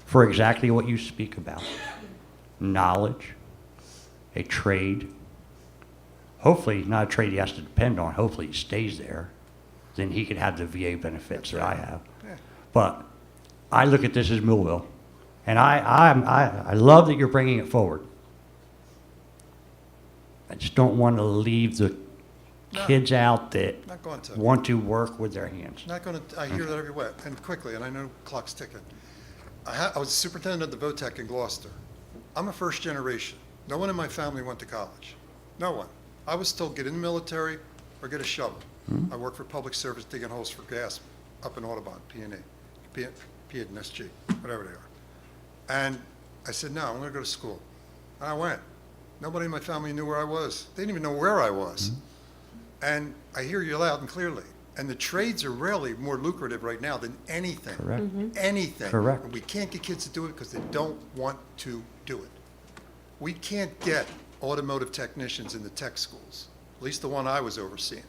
for exactly what you speak about. Knowledge, a trade, hopefully not a trade he has to depend on, hopefully he stays there, then he could have the VA benefits that I have. Yeah. But I look at this as Millville, and I love that you're bringing it forward. I just don't want to leave the No. kids out that Not going to. want to work with their hands. Not going to, I hear that every way, and quickly, and I know clock's ticking. I was superintendent of the VOTEC in Gloucester. I'm a first generation. No one in my family went to college. No one. I was told, get in the military or get a shovel. I worked for public service digging holes for gas up in Audubon, P&E, P&SG, whatever they are. And I said, no, I'm going to go to school. And I went. Nobody in my family knew where I was. They didn't even know where I was. And I hear you loud and clearly. And the trades are really more lucrative right now than anything. Correct. Anything. Correct. And we can't get kids to do it because they don't want to do it. We can't get automotive technicians in the tech schools, at least the one I was overseeing,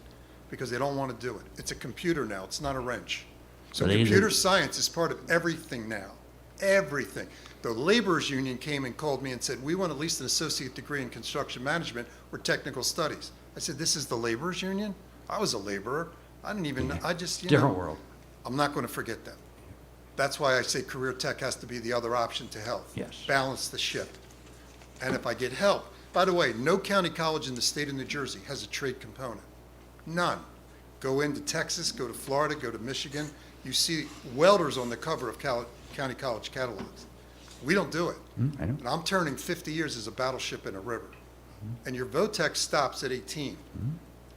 because they don't want to do it. It's a computer now. It's not a wrench. So But computer either- science is part of everything now. Everything. The laborers union came and called me and said, we want at least an associate degree in construction management or technical studies. I said, this is the laborers union? I was a laborer. I didn't even, I just, Different world. I'm not going to forget them. That's why I say career tech has to be the other option to health. Yes. Balance the ship. And if I get help, by the way, no county college in the state of New Jersey has a trade component. None. Go into Texas, go to Florida, go to Michigan. You see welders on the cover of county college catalogs. We don't do it. I know. And I'm turning 50 years as a battleship in a river. And your VOTEC stops at 18.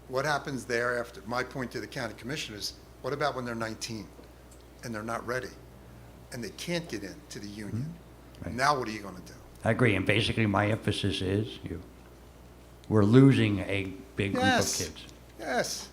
What happens there after? My point to the county commissioners, what about when they're 19 and they're not ready and they can't get into the union? Right. Now what are you going to do? I agree, and basically my emphasis is we're losing a big group of Yes. kids. Yes.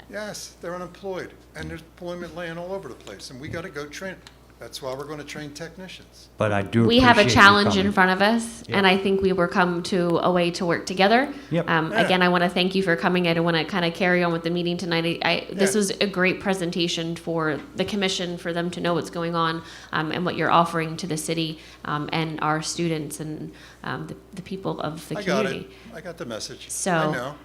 Yes, they're unemployed and there's employment laying all over the place and we got to go train. That's why we're going to train technicians. But I do We have a appreciate you challenge coming. in front of us, Yeah. and I think we were come to a way to work together. Yep. Yeah. Again, I want to thank you for coming. I don't want to kind of carry on with the meeting tonight. This Yeah. was a great presentation for the commission, for them to know what's going on and what you're offering to the city and our students and the people of the I got community. it. I got the message. So- I know.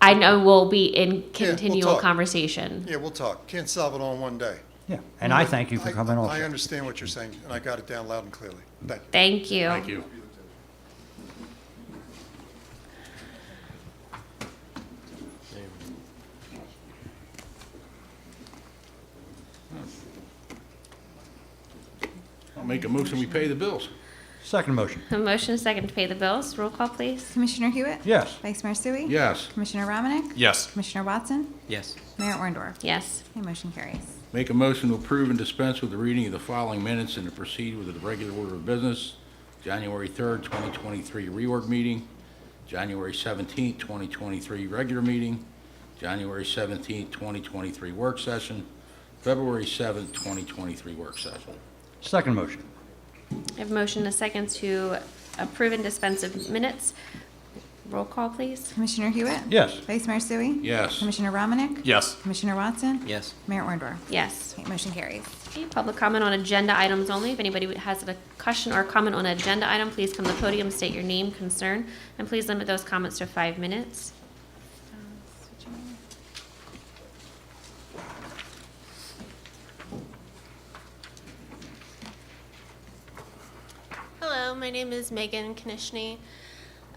I know we'll be in we'll continual talk. conversation. Yeah, we'll talk. Can't solve it all in one day. Yeah, and I thank you for coming I also. understand what you're saying and I got it down loud and clearly. Thank you. Thank you. Thank you. I'll make a motion, we pay the bills. Second motion. A motion is second to pay the bills. Roll call, please. Commissioner Hewitt? Yes. Vice Mayor Sui? Yes. Commissioner Romanek? Yes. Commissioner Watson? Yes. Mayor Orndorff? Yes. Okay, motion carries. Make a motion to approve and dispense with the reading of the following minutes and to proceed with the regular order of business. January 3rd, 2023 reorg meeting, January 17th, 2023 regular meeting, January 17th, 2023 work session, February 7th, 2023 work session. Second motion. I have a motion and a second to approve and dispense of minutes. Roll call, please. Commissioner Hewitt? Yes. Vice Mayor Sui? Yes. Commissioner Romanek? Yes. Commissioner Watson? Yes. Mayor Orndorff? Yes. Okay, motion carries. Okay, public comment on agenda items only. If anybody has a question or comment on an agenda item, please come to the podium, state your name, concern, and please limit those comments to 5 minutes. Hello, my name is Megan Konishny.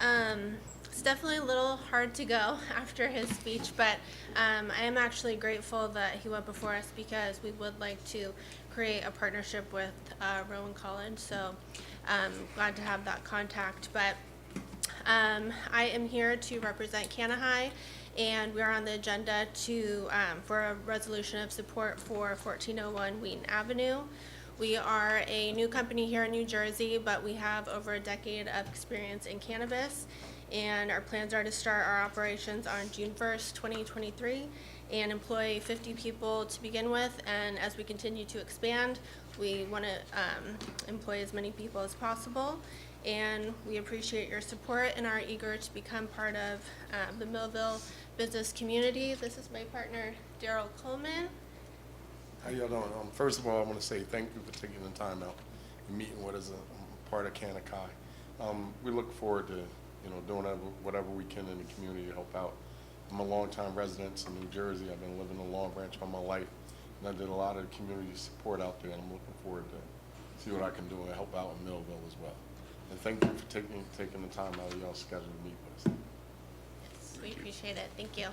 It's definitely a little hard to go after his speech, but I am actually grateful that he went before us because we would like to create a partnership with Rowan College, so glad to have that contact. But I am here to represent Canahigh, and we are on the agenda for a resolution of support for 1401 Wheaton Avenue. We are a new company here in New Jersey, but we have over a decade of experience in cannabis, and our plans are to start our operations on June 1st, 2023, and employ 50 people to begin with, and as we continue to expand, we want to employ as many people as possible. and we appreciate your support and are eager to become part of the Millville business community. This is my partner, Daryl Coleman. How y'all doing? First of all, I want to say thank you for taking the time out and meeting with us, part of Kanakai. We look forward to, doing whatever we can in the community to help out. I'm a longtime resident in New Jersey. I've been living in Long Branch all my life, and I did a lot of community support out there, and I'm looking forward to see what I can do and help out in Millville as well. And thank you for taking the time out of y'all's schedule to meet with us. We appreciate it. Thank you.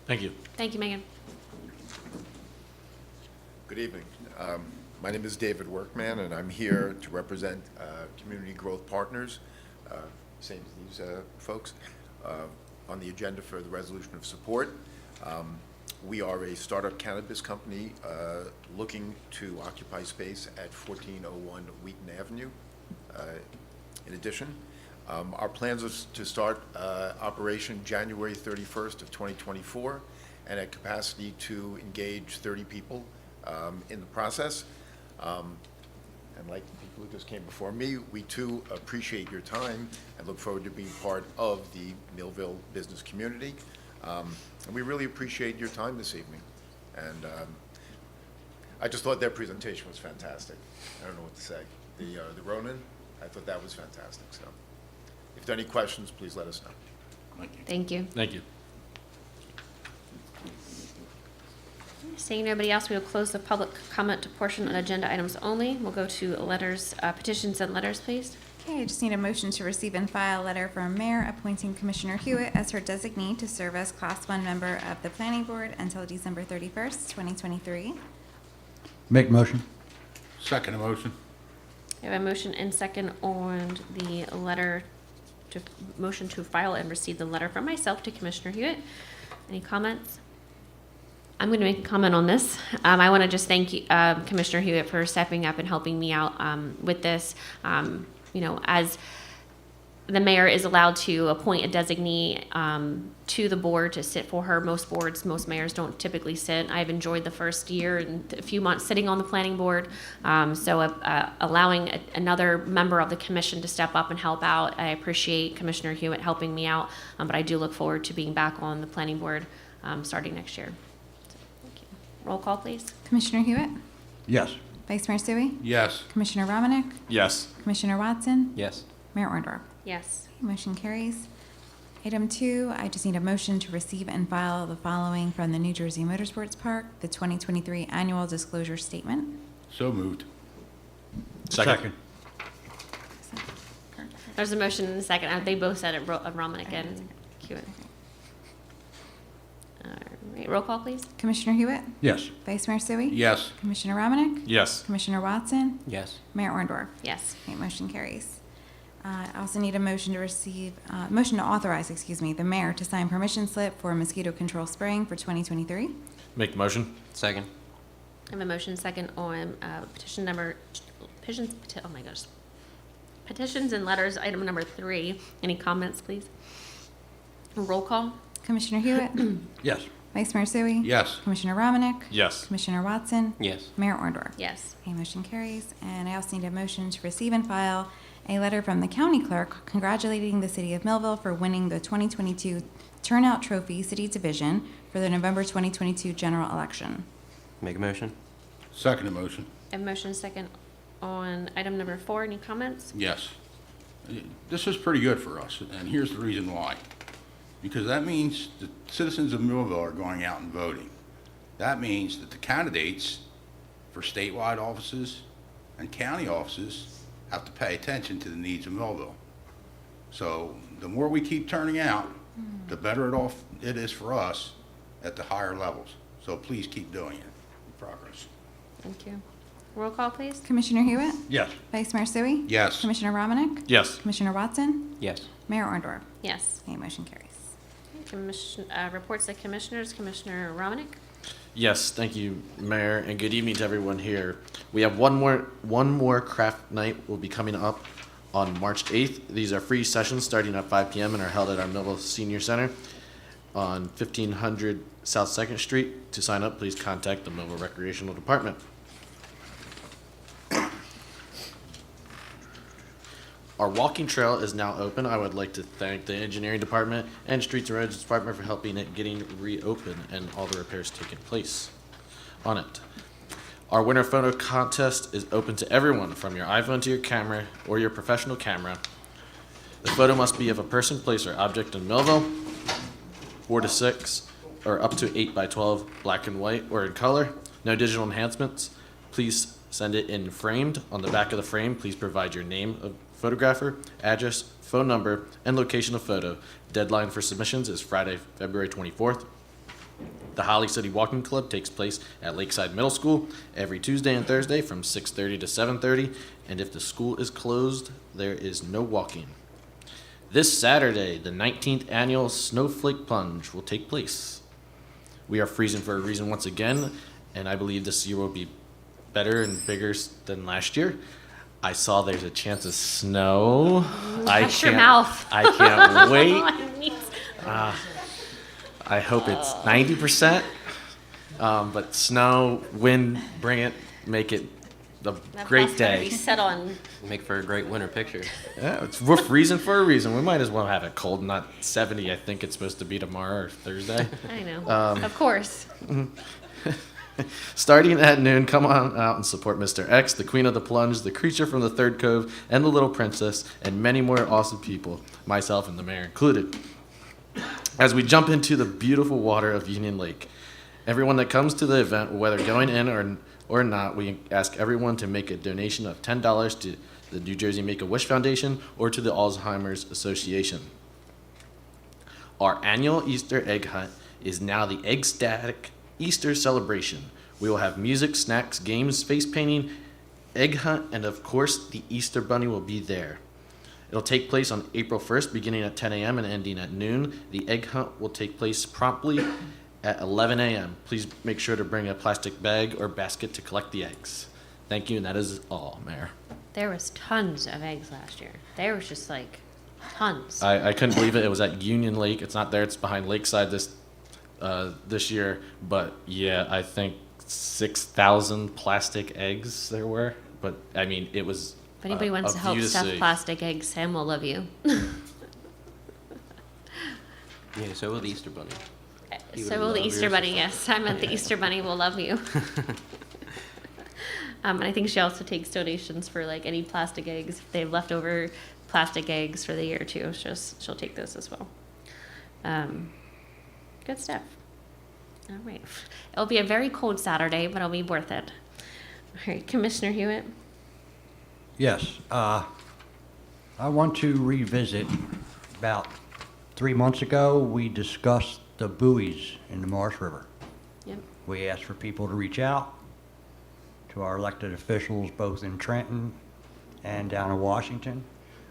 Thank you. Thank you, Megan. Good evening. My name is David Workman, and I'm here to represent Community Growth Partners, same as these folks, on the agenda for the resolution of support. We are a startup cannabis company looking to occupy space at 1401 Wheaton Avenue. In addition, our plans are to start operation January 31st of 2024, and at capacity to engage 30 people in the process. And like the people who just came before me, we too appreciate your time and look forward to being part of the Millville business community. And we really appreciate your time this evening. And I just thought their presentation was fantastic. I don't know what to say. The Ronan, I thought that was fantastic. So if there are any questions, please let us know. Thank you. Thank you. Thank you. Seeing nobody else, we will close the public comment portion on agenda items only. We'll go to letters, petitions and letters, please. Okay, I just need a motion to receive and file a letter from Mayor appointing Commissioner Hewitt as her designee to serve as Class 1 member of the Planning Board until December 31st, 2023. Make motion. Second motion. We have a motion and second on the letter motion to file and receive the letter from myself to Commissioner Hewitt. Any comments? I'm going to make a comment on this. I want to just thank you, Commissioner Hewitt, for stepping up and helping me out with this. As the mayor is allowed to appoint a designee to the board to sit for her. Most mayors don't typically sit. I've enjoyed the first year and a few months sitting on the planning board. Allowing another member of the commission to step up and help out, I appreciate Commissioner Hewitt helping me out. But I do look forward to being back on the planning board starting next year. So, thank you. Roll call, please. Commissioner Hewitt? Yes. Vice Mayor Sui? Yes. Commissioner Romanek? Yes. Commissioner Watson? Yes. Mayor Orndorff? Yes. Motion carries. Item 2, I just need a motion to receive and file the following from the New Jersey Motorsports Park, the 2023 Annual Disclosure Statement. So moved. Second. There's a motion and a second. They both said it, Romanek and Hewitt. All right, roll call, please. Commissioner Hewitt? Yes. Vice Mayor Sui? Yes. Commissioner Romanek? Yes. Commissioner Watson? Yes. Mayor Orndorff? Yes. Okay, motion carries. I also need a motion to motion to authorize, the mayor to sign permission slip for mosquito control spraying for 2023. Make the motion. Second. I have a motion second on petitions and letters, item number 3. Any comments, please? Roll call. Commissioner Hewitt? Yes. Vice Mayor Sui? Yes. Commissioner Romanek? Yes. Commissioner Watson? Yes. Mayor Orndorff? Yes. Okay, motion carries. And I also need a motion to receive and file a letter from the county clerk congratulating the city of Millville for winning the 2022 Turnout Trophy City Division for the November 2022 general election. Make a motion. Second motion. I have a motion second on item number 4. Any comments? Yes. This is pretty good for us, and here's the reason why. Because that means the citizens of Millville are going out and voting. That means that the candidates for statewide offices and county offices have to pay attention to the needs of Millville. So the more we keep turning out, the better it is for us at the higher levels. So please keep doing it. Progress. Thank you. Roll call, please. Commissioner Hewitt? Yes. Vice Mayor Sui? Yes. Commissioner Romanek? Yes. Commissioner Watson? Yes. Mayor Orndorff? Yes. Okay, motion carries. Reports of commissioners. Commissioner Romanek? Yes. Thank you, Mayor, and good evening to everyone here. We have one more craft night will be coming up on March 8th. These are free sessions starting at 5 p.m. and are held at our Millville Senior Center on 1500 South 2nd Street. To sign up, please contact the Millville Recreational Department. Our walking trail is now open. I would like to thank the engineering department and streets and roads department for helping it getting reopened and all the repairs taking place on it. Our winter photo contest is open to everyone, from your iPhone to your camera or your professional camera. The photo must be of a person, place, or object in Millville, 4:6, or up to 8x12, black and white, or in color. No digital enhancements. Please send it in framed. On the back of the frame, please provide your name of photographer, address, phone number, and location of photo. Deadline for submissions is Friday, February 24th. The Holly City Walking Club takes place at Lakeside Middle School every Tuesday and Thursday from 6:30 to 7:30, and if the school is closed, there is no walking. This Saturday, the 19th annual Snowflake Plunge will take place. We are freezing for a reason once again, and I believe this year will be better and bigger than last year. I saw there's a chance of snow. Shut your mouth. I can't wait. I hope it's 90%. But snow, wind, bring it, make it a That great bus better be day. set on. Make for a great winter picture. Yeah, we're freezing for a reason. We might as well have it cold, not 70. I think it's supposed to be tomorrow or Thursday. I know. Of course. Starting at noon, come on out and support Mr. X, the Queen of the Plunge, the Creature from the Third Cove, and the Little Princess, and many more awesome people, myself and the mayor included. As we jump into the beautiful water of Union Lake, everyone that comes to the event, whether going in or not, we ask everyone to make a donation of $10 to the New Jersey Make-A-Wish Foundation or to the Alzheimer's Association. Our annual Easter egg hunt is now the Egg-Static Easter celebration. We will have music, snacks, games, face painting, egg hunt, and of course, the Easter Bunny will be there. It'll take place on April 1st, beginning at 10 a.m. and ending at noon. The egg hunt will take place promptly at 11 a.m. Please make sure to bring a plastic bag or basket to collect the eggs. Thank you, and that is all, Mayor. There was tons of eggs last year. There was just like tons. I couldn't believe it. It was at Union Lake. It's not there. It's behind Lakeside this year. But yeah, I think 6,000 plastic eggs there were. But I mean, it was. If anybody wants to help stuff plastic eggs, Sam will love you. Yeah, so will the Easter Bunny. He So would will the love Easter yours. Bunny, yes. I meant the Easter Bunny will love you. And I think she also takes donations for like any plastic eggs. If they have leftover plastic eggs for the year too, she'll take those as well. Good stuff. All right. It'll be a very cold Saturday, but it'll be worth it. All right, Commissioner Hewitt. Yes, I want to revisit, about 3 months ago, we discussed the buoys in the Marsh River. Yep. We asked for people to reach out to our elected officials, both in Trenton and down in Washington.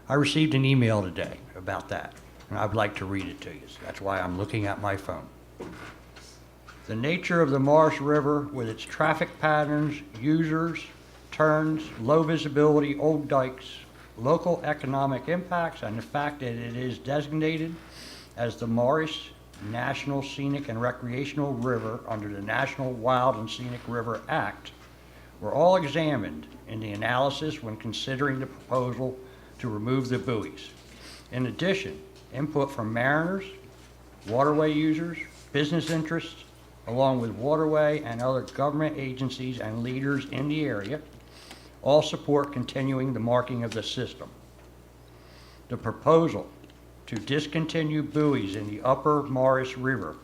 I received an email today about that, and I'd like to read it to you. So that's why I'm looking at my phone. The nature of the Marsh River, with its traffic patterns, users, turns, low visibility old dikes, local economic impacts, and the fact that it is designated as the Morris National Scenic and Recreational River under the National Wild and Scenic River Act were all examined in the analysis when considering the proposal to remove the buoys. In addition, input from mariners, waterway users, business interests, along with waterway and other government agencies and leaders in the area, all support continuing the marking of the system. The proposal to discontinue buoys in the upper Morris River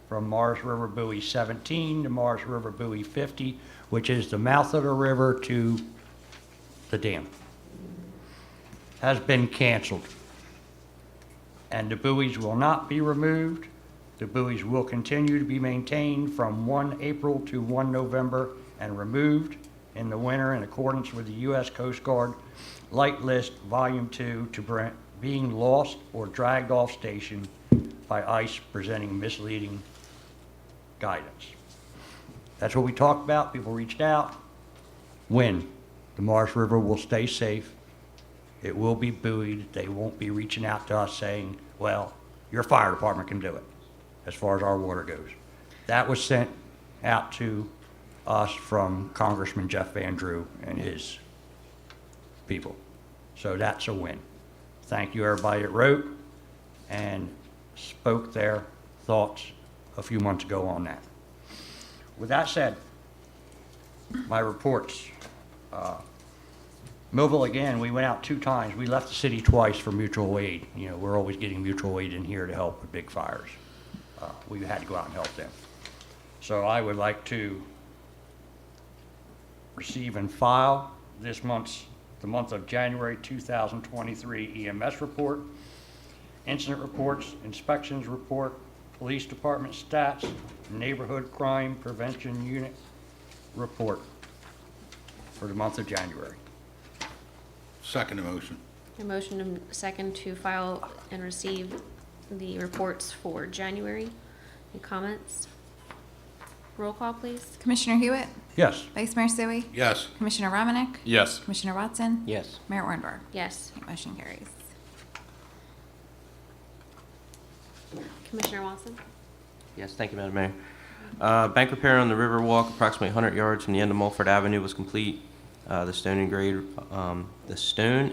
from Morris River Buoy 17 to Morris River Buoy 50, which is the mouth of the river to the dam, has been canceled. And the buoys will not be removed. The buoys will continue to be maintained from 1 April to 1 November and removed in the winter in accordance with the U.S. Coast Guard Light List Volume 2 to prevent being lost or dragged off station by ice presenting misleading guidance. That's what we talked about. People reached out. When the Marsh River will stay safe, it will be buoyed. They won't be reaching out to us saying, well, your fire department can do it as far as our water goes. That was sent out to us from Congressman Jeff Van Drew and his people. So that's a win. thank you everybody that wrote and spoke their thoughts a few months ago on that. With that said, my reports. Millville, again, we went out 2 times. We left the city twice for mutual aid. You know, we're always getting mutual aid in here to help with big fires. We had to go out and help them. So I would like to receive and file the month of January 2023 EMS report, incident reports, inspections report, police department stats, neighborhood crime prevention unit report for the month of January. Second motion. A motion and second to file and receive the reports for January. Any comments? Roll call, please. Commissioner Hewitt? Yes. Vice Mayor Sui? Yes. Commissioner Romanek? Yes. Commissioner Watson? Yes. Mayor Warnberg? Yes. Motion carries. Commissioner Watson? Yes, thank you, Madam Mayor. Bank repair on the Riverwalk, approximately 100 yards from the end of Mulford Avenue, was complete. The stone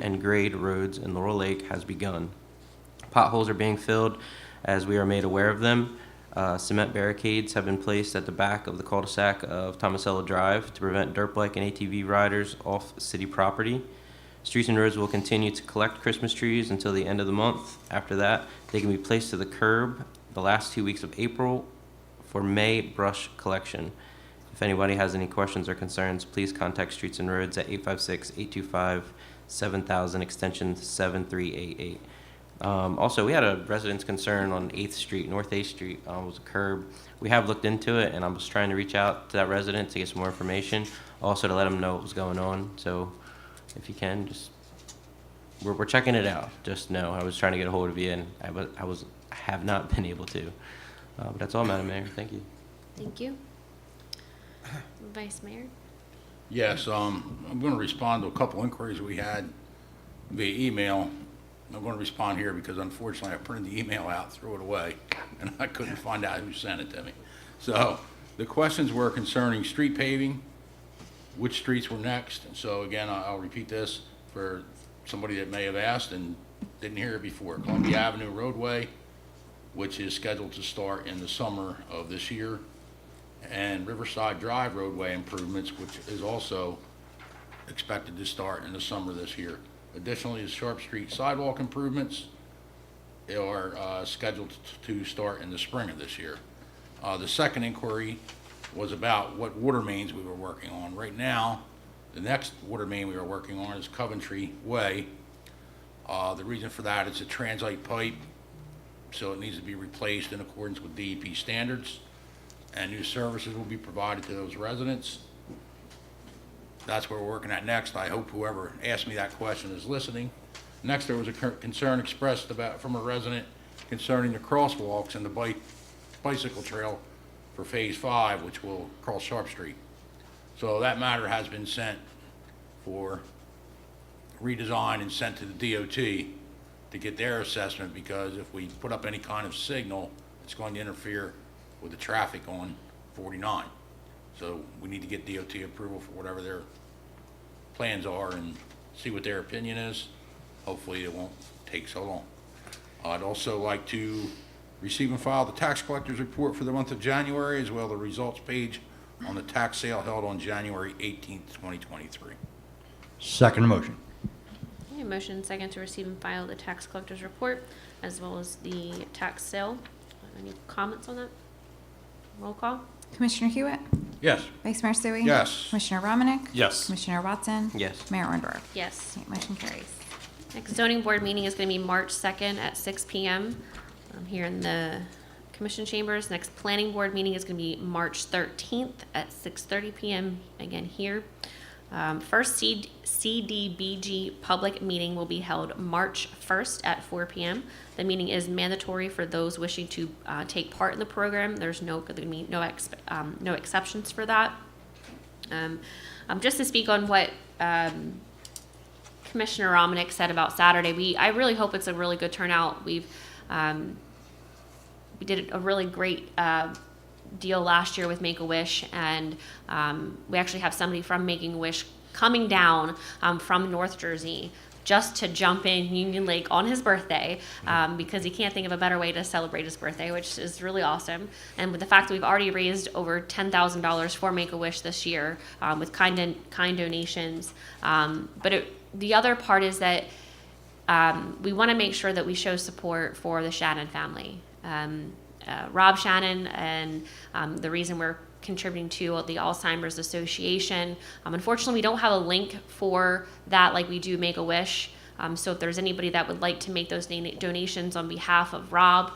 and grade roads in Laurel Lake has begun. Potholes are being filled as we are made aware of them. Cement barricades have been placed at the back of the cul-de-sac of Thomasella Drive to prevent dirt bike and ATV riders off city property. Streets and roads will continue to collect Christmas trees until the end of the month. After that, they can be placed to the curb the last 2 weeks of April for May brush collection. If anybody has any questions or concerns, please contact Streets and Roads at 856-825-7000, extension 7388. Also, we had a resident's concern on 8th Street, North 8th Street, was a curb. We have looked into it, and I was trying to reach out to that resident to get some more information, also to let them know what was going on. So if you can, just, we're checking it out. Just know, I was trying to get a hold of you, and I have not been able to. But that's all, Madam Mayor. Thank you. Thank you. Vice Mayor? Yes, I'm going to respond to a couple inquiries we had via email. I'm going to respond here because unfortunately I printed the email out, threw it away, and I couldn't find out who sent it to me. So the questions were concerning street paving, which streets were next. And so again, I'll repeat this for somebody that may have asked and didn't hear it before. Columbia Avenue roadway, which is scheduled to start in the summer of this year, and Riverside Drive roadway improvements, which is also expected to start in the summer this year. Additionally, the Sharp Street sidewalk improvements are scheduled to start in the spring of this year. The second inquiry was about what water mains we were working on. Right now, the next water main we are working on is Coventry Way. The reason for that is a transite pipe, so it needs to be replaced in accordance with DEP standards, and new services will be provided to those residents. That's what we're working at next. I hope whoever asked me that question is listening. Next, there was a concern expressed from a resident concerning the crosswalks and the bicycle trail for Phase 5, which will cross Sharp Street. So that matter has been sent for redesign and sent to the DOT to get their assessment, because if we put up any kind of signal, it's going to interfere with the traffic on 49. So we need to get DOT approval for whatever their plans are and see what their opinion is. Hopefully it won't take so long. I'd also like to receive and file the tax collector's report for the month of January, as well as the results page on the tax sale held on January 18th, 2023. Second motion. Okay, motion and second to receive and file the tax collector's report as well as the tax sale. Any comments on that? Roll call. Commissioner Hewitt? Yes. Vice Mayor Sui? Yes. Commissioner Romanek? Yes. Commissioner Watson? Yes. Mayor Warnberg? Yes. Okay, motion carries. Next zoning board meeting is going to be March 2nd at 6 p.m. Here in the commission chambers. Next planning board meeting is going to be March 13th at 6:30 p.m. again here. First CDBG public meeting will be held March 1st at 4 p.m. The meeting is mandatory for those wishing to take part in the program. There's no exceptions for that. Just to speak on what Commissioner Romanek said about Saturday, I really hope it's a really good turnout. We did a really great deal last year with Make-A-Wish, and we actually have somebody from Making-A-Wish coming down from North Jersey just to jump in Union Lake on his birthday, because he can't think of a better way to celebrate his birthday, which is really awesome. And with the fact that we've already raised over $10,000 for Make-A-Wish this year, with kind donations. The other part is that we want to make sure that we show support for the Shannon family. Rob Shannon, and the reason we're contributing to the Alzheimer's Association. Unfortunately, we don't have a link for that like we do Make-A-Wish. So if there's anybody that would like to make those donations on behalf of Rob,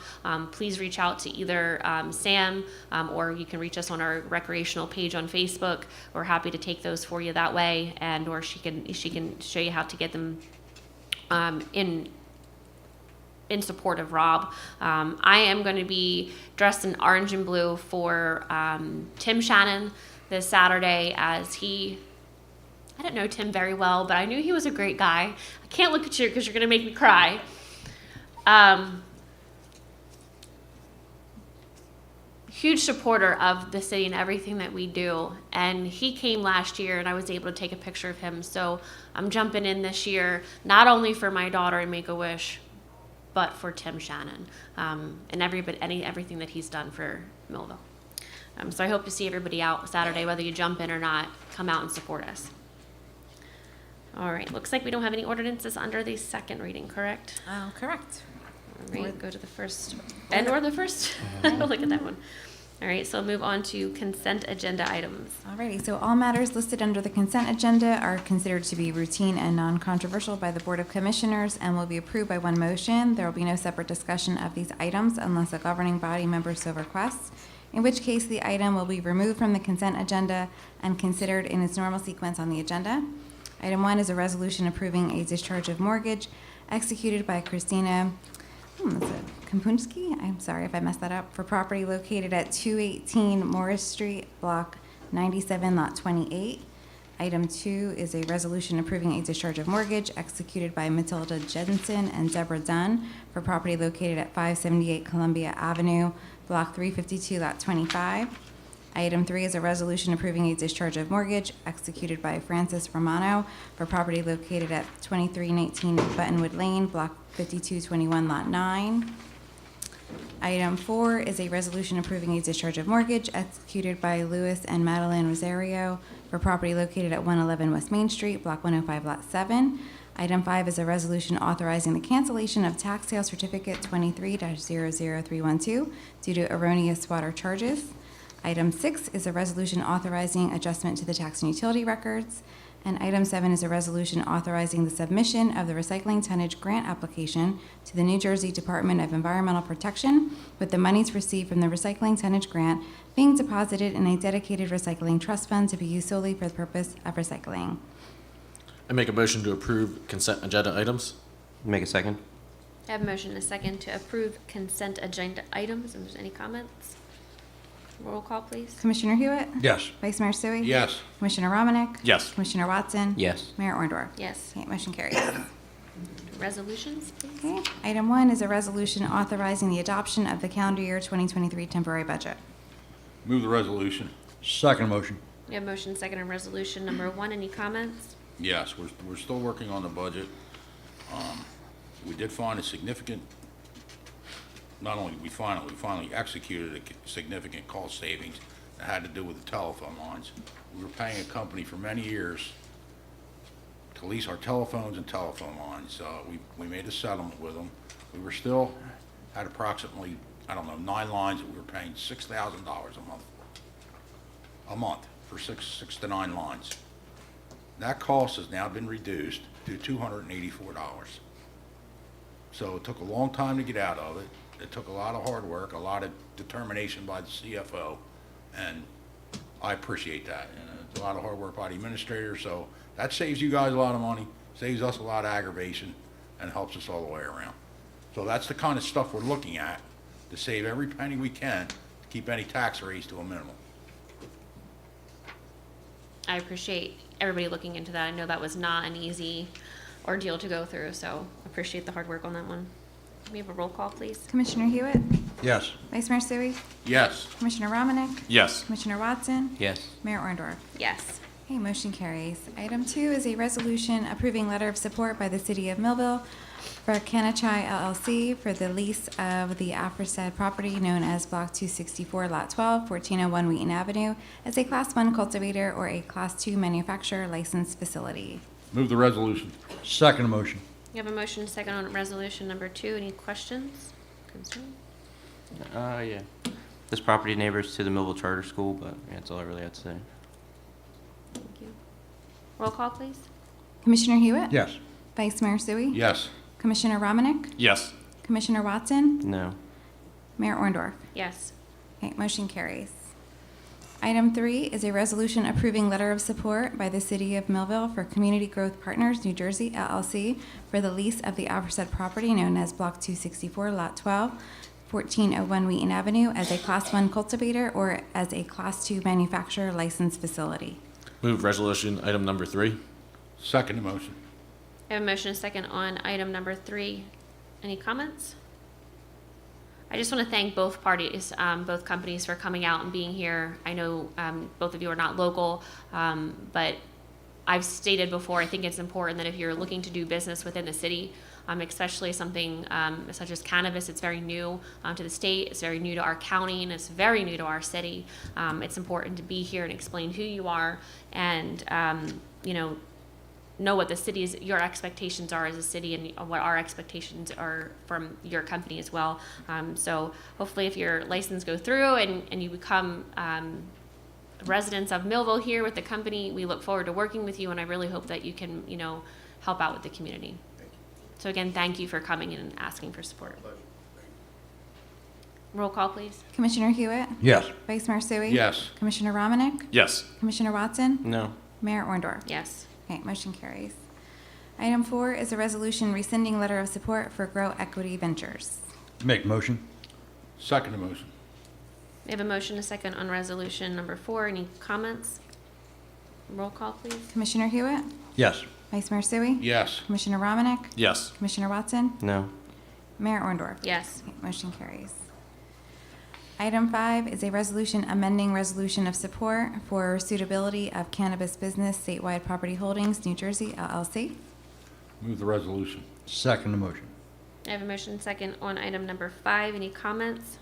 please reach out to either Sam, or you can reach us on our recreational page on Facebook. We're happy to take those for you that way, and or she can show you how to get them in support of Rob. I am going to be dressed in orange and blue for Tim Shannon this Saturday, as I didn't know Tim very well, but I knew he was a great guy. I can't look at you because you're going to make me cry. Huge supporter of the city and everything that we do. And he came last year and I was able to take a picture of him. So I'm jumping in this year, not only for my daughter and Make-A-Wish, but for Tim Shannon, and everything that he's done for Millville. So I hope to see everybody out Saturday, whether you jump in or not. Come out and support us. All right, looks like we don't have any ordinances under the second reading, correct? Oh, correct. All right, go to the first, or the first. Look at that one. All right, so move on to consent agenda items. Alrighty, so all matters listed under the consent agenda are considered to be routine and non-controversial by the Board of Commissioners and will be approved by one motion. There will be no separate discussion of these items unless a governing body member so requests, in which case the item will be removed from the consent agenda and considered in its normal sequence on the agenda. Item 1 is a resolution approving a discharge of mortgage executed by Christina Kompunski, I'm sorry if I messed that up, for property located at 218 Morris Street, Block 97, Lot 28. Item 2 is a resolution approving a discharge of mortgage executed by Matilda Jensen and Deborah Dunn for property located at 578 Columbia Avenue, Block 352, Lot 25. Item 3 is a resolution approving a discharge of mortgage executed by Francis Romano for property located at 2319 Buttonwood Lane, Block 5221, Lot 9. Item 4 is a resolution approving a discharge of mortgage executed by Louis and Madeline Rosario for property located at 111 West Main Street, Block 105, Lot 7. Item 5 is a resolution authorizing the cancellation of tax sale certificate 23-00312 due to erroneous water charges. Item 6 is a resolution authorizing adjustment to the tax and utility records. And item 7 is a resolution authorizing the submission of the recycling tonnage grant application to the New Jersey Department of Environmental Protection, with the monies received from the recycling tonnage grant being deposited in a dedicated recycling trust fund to be used solely for the purpose of recycling. I make a motion to approve consent agenda items. Make a second. I have a motion and a second to approve consent agenda items. If there's any comments? Roll call, please. Commissioner Hewitt? Yes. Vice Mayor Stewie? Yes. Commissioner Romanek? Yes. Commissioner Watson? Yes. Mayor Orndorff? Yes. Okay, motion carries. Resolutions, please. Okay. Item 1 is a resolution authorizing the adoption of the calendar year 2023 temporary budget. Move the resolution. Second motion. We have motion second on resolution number 1. Any comments? Yes, we're still working on the budget. We did find a significant, not only we finally executed a significant cost savings that had to do with the telephone lines. We were paying a company for many years to lease our telephones and telephone lines. We made a settlement with them. We were still had approximately, 9 lines that we were paying $6,000 a month for six to 9 lines. That cost has now been reduced to $284. So it took a long time to get out of it. It took a lot of hard work, a lot of determination by the CFO, and I appreciate that. And it's a lot of hard work by the administrator, so that saves you guys a lot of money, saves us a lot of aggravation, and helps us all the way around. So that's the kind of stuff we're looking at, to save every penny we can, to keep any tax raise to a minimum. I appreciate everybody looking into that. I know that was not an easy ordeal to go through, so appreciate the hard work on that one. Can we have a roll call, please? Commissioner Hewitt? Yes. Vice Mayor Stewie? Yes. Commissioner Romanek? Yes. Commissioner Watson? Yes. Mayor Orndorff? Yes. Okay, motion carries. Item 2 is a resolution approving letter of support by the City of Millville for Canachai LLC for the lease of the aforesaid property known as Block 264, Lot 12, 1401 Wheaton Avenue, as a Class 1 cultivator or a Class 2 manufacturer licensed facility. Move the resolution. Second motion. You have a motion second on resolution number 2. Any questions? Concerns? Yeah. This property neighbors to the Millville Charter School, but yeah, that's all I really had to say. Thank you. Roll call, please. Commissioner Hewitt? Yes. Vice Mayor Sui? Yes. Commissioner Romanek? Yes. Commissioner Watson? No. Mayor Orndorff? Yes. Okay, motion carries. Item 3 is a resolution approving letter of support by the City of Millville for Community Growth Partners, New Jersey, LLC, for the lease of the aforesaid property known as Block 264, Lot 12, 1401 Wheaton Avenue, as a Class 1 cultivator or as a Class 2 manufacturer licensed facility. Move resolution item number 3. Second motion. I have a motion second on item number 3. Any comments? I just want to thank both parties, both companies for coming out and being here. I know both of you are not local, but I've stated before, I think it's important that if you're looking to do business within the city, especially something such as cannabis, it's very new to the state, it's very new to our county, and it's very new to our city. It's important to be here and explain who you are and, know what the city's, your expectations are as a city and what our expectations are from your company as well. So hopefully if your license go through and you become residents of Millville here with the company, we look forward to working with you, and I really hope that you can, help out with the community. So again, thank you for coming in and asking for support. Roll call, please. Commissioner Hewitt? Yes. Vice Mayor Sui? Yes. Commissioner Romanek? Yes. Commissioner Watson? No. Mayor Orndorff? Yes. Okay, motion carries. Item 4 is a resolution rescinding letter of support for Grow Equity Ventures. Make motion. Second motion. We have a motion, a second on resolution number 4. Any comments? Roll call, please. Commissioner Hewitt? Yes. Vice Mayor Sui? Yes. Commissioner Romanek? Yes. Commissioner Watson? No. Mayor Orndorff? Yes. Okay, motion carries. Item 5 is a resolution amending resolution of support for suitability of cannabis business statewide property holdings, New Jersey, LLC. Move the resolution. Second motion. I have a motion, second on item number 5. Any comments?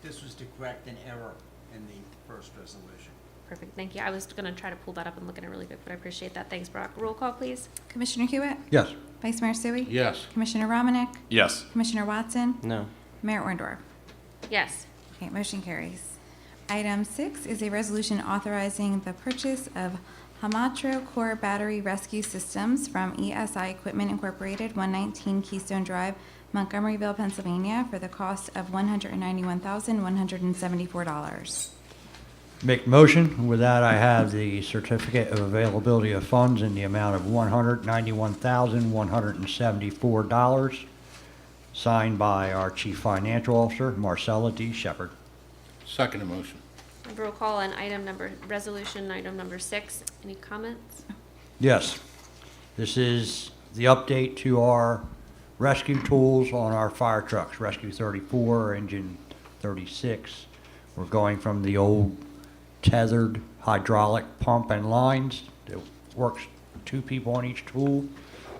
This was to correct an error in the first resolution. Perfect, thank you. I was going to try to pull that up and look at it really quick, but I appreciate that. Thanks, Brock. Roll call, please. Commissioner Hewitt? Yes. Vice Mayor Sui? Yes. Commissioner Romanek? Yes. Commissioner Watson? No. Mayor Orndorff? Yes. Okay, motion carries. Item 6 is a resolution authorizing the purchase of Hamatro Core Battery Rescue Systems from ESI Equipment Incorporated, 119 Keystone Drive, Montgomeryville, Pennsylvania, for the cost of $191,174. Make motion. With that, I have the certificate of availability of funds in the amount of $191,174, signed by our Chief Financial Officer, Marcella D. Shepard. Second motion. Roll call on resolution item number 6. Any comments? Yes. This is the update to our rescue tools on our fire trucks, Rescue 34, Engine 36. We're going from the old tethered hydraulic pump and lines that works 2 people on each tool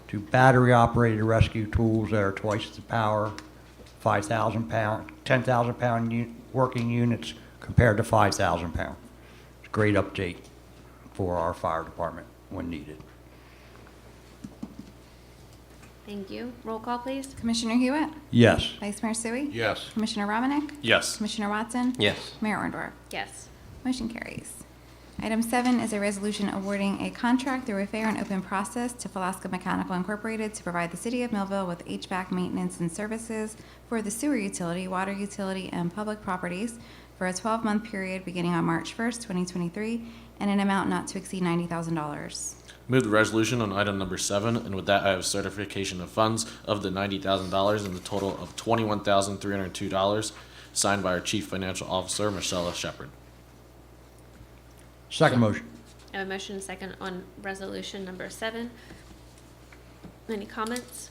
to battery-operated rescue tools that are twice the power, 5,000 pound, 10,000 pound working units compared to 5,000 pound. It's a great update for our fire department when needed. Thank you. Roll call, please. Commissioner Hewitt? Yes. Vice Mayor Sui? Yes. Commissioner Romanek? Yes. Commissioner Watson? Yes. Mayor Orndorff? Yes. Motion carries. Item 7 is a resolution awarding a contract through a fair and open process to Falaska Mechanical Incorporated to provide the City of Millville with HVAC maintenance and services for the sewer utility, water utility, and public properties for a 12-month period beginning on March 1st, 2023, and an amount not to exceed $90,000. Move the resolution on item number 7, and with that, I have certification of funds of the $90,000 and the total of $21,302, signed by our Chief Financial Officer, Marcella Shepard. Second motion. I have a motion, second on resolution number 7. Any comments?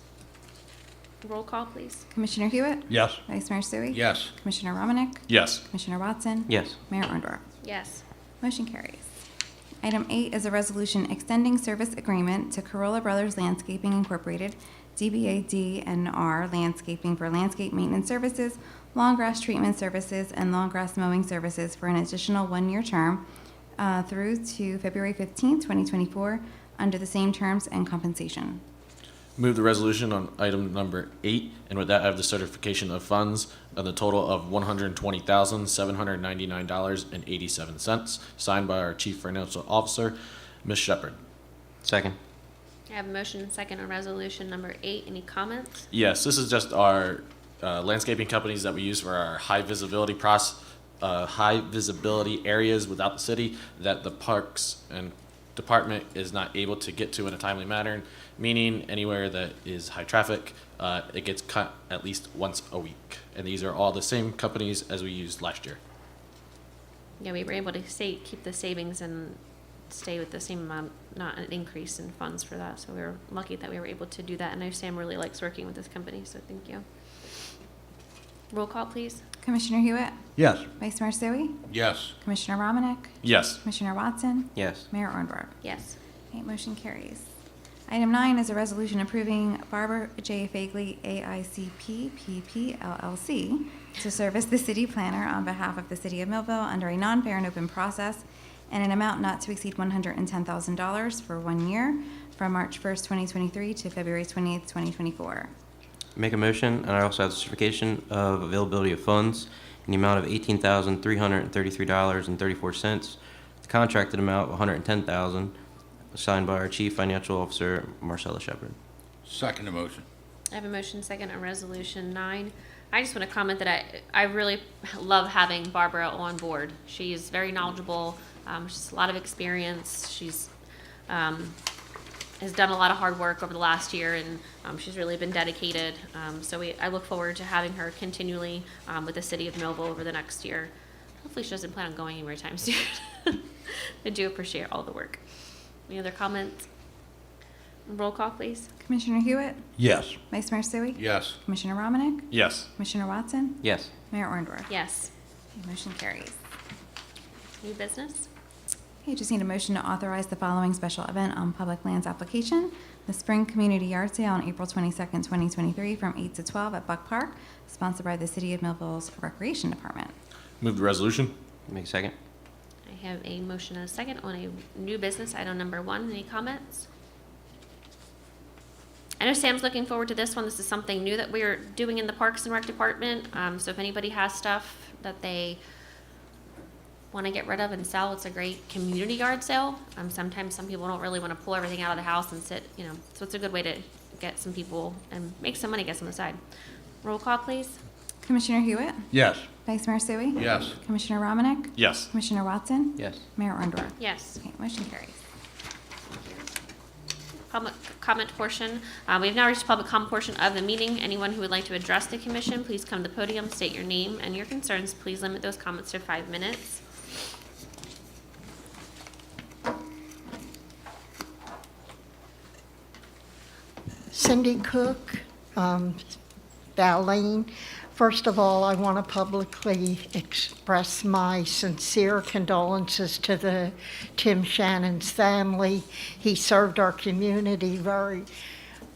Roll call, please. Commissioner Hewitt? Yes. Vice Mayor Sui? Yes. Commissioner Romanek? Yes. Commissioner Watson? Yes. Mayor Orndorff? Yes. Motion carries. Item 8 is a resolution extending service agreement to Corolla Brothers Landscaping Incorporated, DBA DNR Landscaping for landscape maintenance services, lawn grass treatment services, and lawn grass mowing services for an additional one-year term through to February 15, 2024, under the same terms and compensation. Move the resolution on item number 8, and with that, I have the certification of funds of the total of $120,799.87, signed by our Chief Financial Officer, Ms. Shepherd. Second. I have a motion and second on resolution number 8. Any comments? Yes, this is just our landscaping companies that we use for our high visibility areas without the city that the Parks and Department is not able to get to in a timely manner, meaning anywhere that is high traffic, it gets cut at least once a week. And these are all the same companies as we used last year. Yeah, we were able to keep the savings and stay with the same amount, not an increase in funds for that. So we were lucky that we were able to do that. And I know Sam really likes working with this company, so thank you. Roll call, please. Commissioner Hewitt? Yes. Vice Mayor Sui? Yes. Commissioner Romanek? Yes. Commissioner Watson? Yes. Mayor Ornberg? Yes. Okay, motion carries. Item 9 is a resolution approving Barbara J. Fagley, AICP, PP, LLC, to serve as the city planner on behalf of the city of Millville under a non-fair and open process and an amount not to exceed $110,000 for 1 year from March 1st, 2023 to February 28th, 2024. Make a motion, and I also have the certification of availability of funds in the amount of $18,333.34. The contracted amount of $110,000, signed by our Chief Financial Officer, Marcella Shepherd. Second motion. I have a motion second on resolution 9. I just want to comment that I really love having Barbara on board. She is very knowledgeable. She has a lot of experience. She's has done a lot of hard work over the last year, and she's really been dedicated. So I look forward to having her continually with the city of Millville over the next year. Hopefully she doesn't plan on going anywhere time soon. I do appreciate all the work. Any other comments? Roll call, please. Commissioner Hewitt? Yes. Vice Mayor Sui? Yes. Commissioner Romanek? Yes. Commissioner Watson? Yes. Mayor Ornberg? Yes. Okay, motion carries. New business? Okay, just need a motion to authorize the following special event on public lands application. The Spring Community Yard Sale on April 22nd, 2023 from 8 to 12 at Buck Park, sponsored by the City of Millville's Recreation Department. Move the resolution. Make a second. I have a motion and a second on a new business, item number 1. Any comments? I know Sam's looking forward to this one. This is something new that we're doing in the Parks and Rec Department. So if anybody has stuff that they want to get rid of and sell, it's a great community yard sale. Sometimes some people don't really want to pull everything out of the house and sit, so it's a good way to get some people and make some money, get some aside. Roll call, please. Commissioner Hewitt? Yes. Vice Mayor Sui? Yes. Commissioner Romanek? Yes. Commissioner Watson? Yes. Mayor Ornberg? Yes. Okay, motion carries. Public comment portion. We have now reached the public comment portion of the meeting. Anyone who would like to address the commission, please come to the podium, state your name and your concerns. Please limit those comments to 5 minutes. Cindy Cook, Darlene. First of all, I want to publicly express my sincere condolences to the Tim Shannon's family. He served our community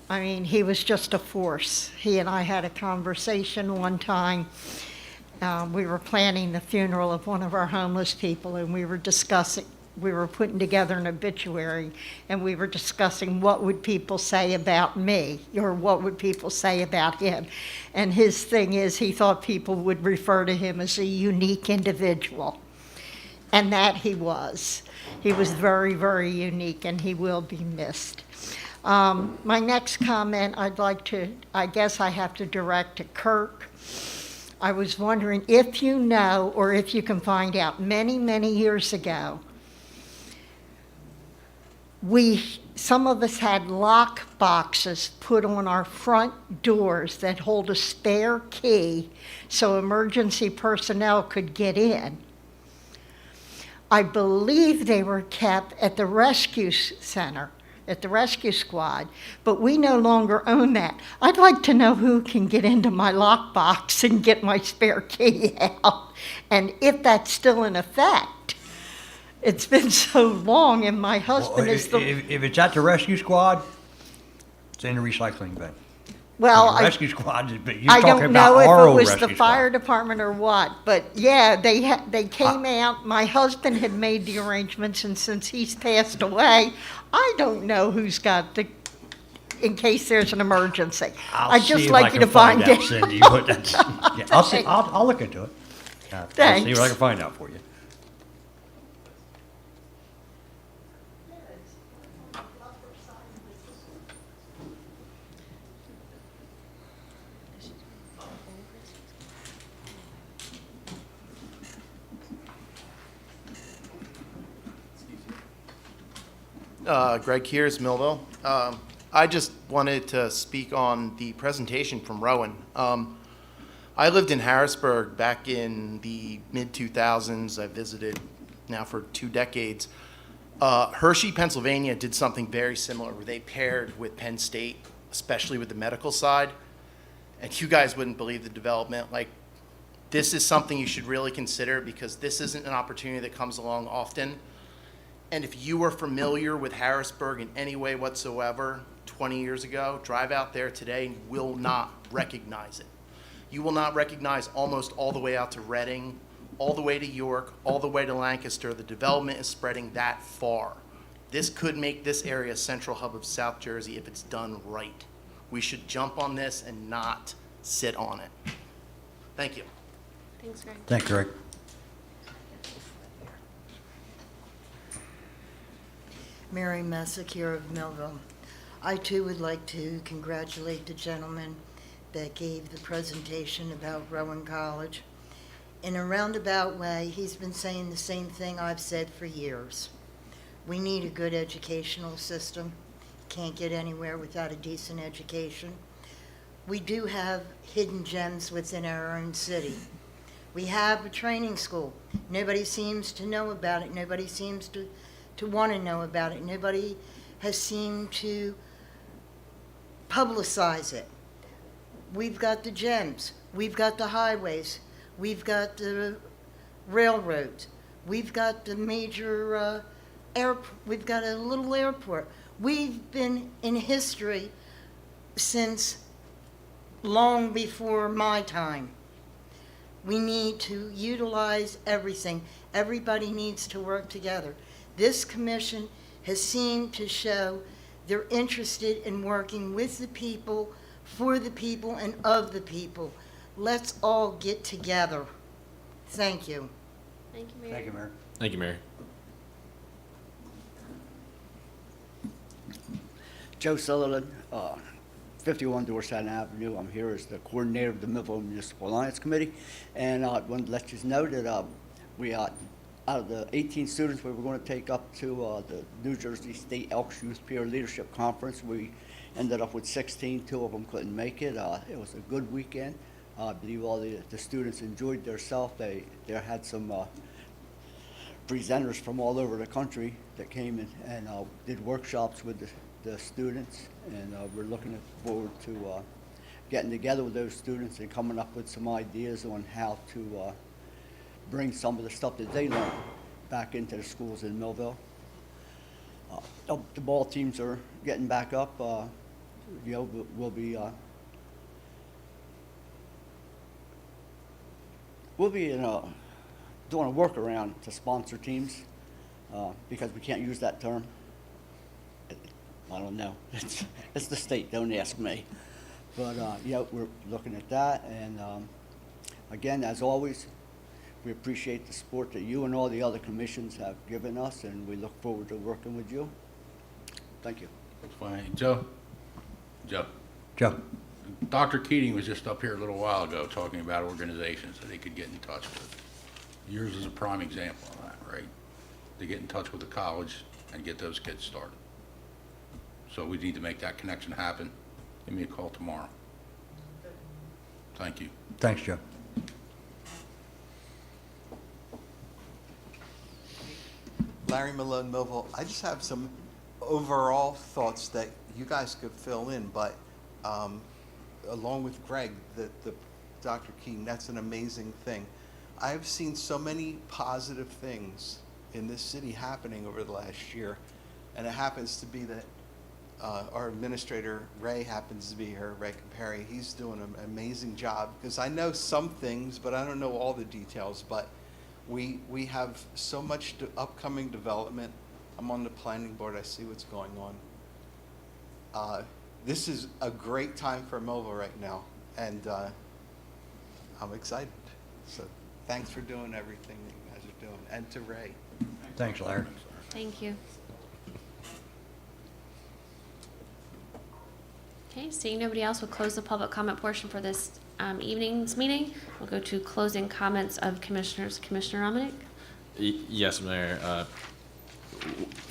he was just a force. He and I had a conversation one time. We were planning the funeral of one of our homeless people, and we were putting together an obituary, and we were discussing what would people say about me, or what would people say about him. And his thing is, he thought people would refer to him as a unique individual. And that he was. He was very, very unique, and he will be missed. My next comment I guess I have to direct to Kirk. I was wondering if you know, or if you can find out, many, many years ago, some of us had lock boxes put on our front doors that hold a spare key so emergency personnel could get in. I believe they were kept at the rescue center, at the rescue squad, but we no longer own that. I'd like to know who can get into my lock box and get my spare key out, and if that's still in effect. It's been so long, and my Well, husband is the, if it's at the rescue squad, it's in the recycling bin. well, The rescue squad, but you're I talking don't about know our if it old was rescue the squad. fire department or what, but yeah, they came out, my husband had made the arrangements, and since he's passed away, I don't know who's got the, in case there's an emergency. I'd just see if like I you can to find out, it. Cindy, but that's, yeah, I'll see, I'll look into it. I'll see Thanks. what I can find out for you. Greg Kears, Millville. I just wanted to speak on the presentation from Rowan. I lived in Harrisburg back in the mid-2000s. I visited now for 2 decades. Hershey, Pennsylvania did something very similar where they paired with Penn State, especially with the medical side. And you guys wouldn't believe the development. Like, this is something you should really consider because this isn't an opportunity that comes along often. And if you are familiar with Harrisburg in any way whatsoever 20 years ago, drive out there today and you will not recognize it. You will not recognize almost all the way out to Reading, all the way to York, all the way to Lancaster. The development is spreading that far. This could make this area a central hub of South Jersey if it's done right. We should jump on this and not sit on it. Thank you. Thanks, Greg. Thanks, Greg. Mary Messick here of Millville. I too would like to congratulate the gentleman that gave the presentation about Rowan College. In a roundabout way, he's been saying the same thing I've said for years. We need a good educational system. Can't get anywhere without a decent education. We do have hidden gems within our own city. We have a training school. Nobody seems to know about it. Nobody seems to want to know about it. Nobody has seemed to publicize it. We've got the gems. We've got the highways. We've got the railroads. We've got the major we've got a little airport. We've been in history since long before my time. We need to utilize everything. Everybody needs to work together. This commission has seemed to show they're interested in working with the people, for the people, and of the people. Let's all get together. Thank you. Thank you, Mary. Thank you, Mary. Thank you, Mary. Joe Sutherland, 51 Dorset Avenue. I'm here as the coordinator of the Millville Municipal Alliance Committee. And I wanted to let you know that we out of the 18 students we were going to take up to the New Jersey State Elks Youth Peer Leadership Conference, we ended up with 16. 2 of them couldn't make it. It was a good weekend. I believe all the students enjoyed themselves. They had some presenters from all over the country that came in and did workshops with the students, and we're looking forward to getting together with those students and coming up with some ideas on how to bring some of the stuff that they learned back into the schools in Millville. The ball teams are getting back up. We'll be doing a workaround to sponsor teams because we can't use that term. I don't know. It's the state. Don't ask me. But we're looking at that. And again, as always, we appreciate the support that you and all the other commissions have given us, and we look forward to working with you. Thank you. That's fine. Joe? Joe? Dr. Keating was just up here a little while ago talking about organizations that he could get in touch with. Yours is a prime example of that, right? To get in touch with the college and get those kids started. So we need to make that connection happen. Give me a call tomorrow. Thank you. Thanks, Joe. Larry Malone, Millville. I just have some overall thoughts that you guys could fill in, but along with Greg, the Dr. Keating, that's an amazing thing. I've seen so many positive things in this city happening over the last year. And it happens to be that our administrator, Ray, happens to be here, Ray Compari. He's doing an amazing job, because I know some things, but I don't know all the details. But we have so much upcoming development. I'm on the planning board. I see what's going on. This is a great time for Millville right now, and I'm excited. So thanks for doing everything that you guys are doing, and to Ray. Thanks, Larry. Thank you. Okay, seeing nobody else, we'll close the public comment portion for this evening's meeting. We'll go to closing comments of commissioners. Commissioner Romanek? Yes, Mayor.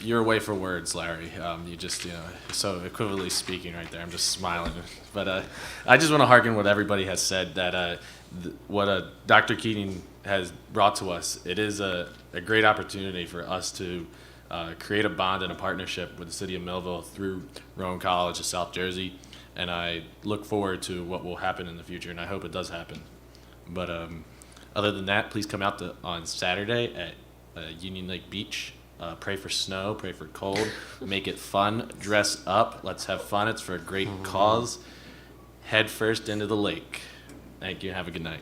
You're away for words, Larry. You just, so equivalently speaking right there. I'm just smiling. But I just want to hearken what everybody has said, that what Dr. Keating has brought to us, it is a great opportunity for us to create a bond and a partnership with the city of Millville through Rowan College of South Jersey. And I look forward to what will happen in the future, and I hope it does happen. But other than that, please come out on Saturday at Union Lake Beach. Pray for snow, pray for cold, make it fun, dress up, let's have fun. It's for a great cause. Head first into the lake. Thank you. Have a good night.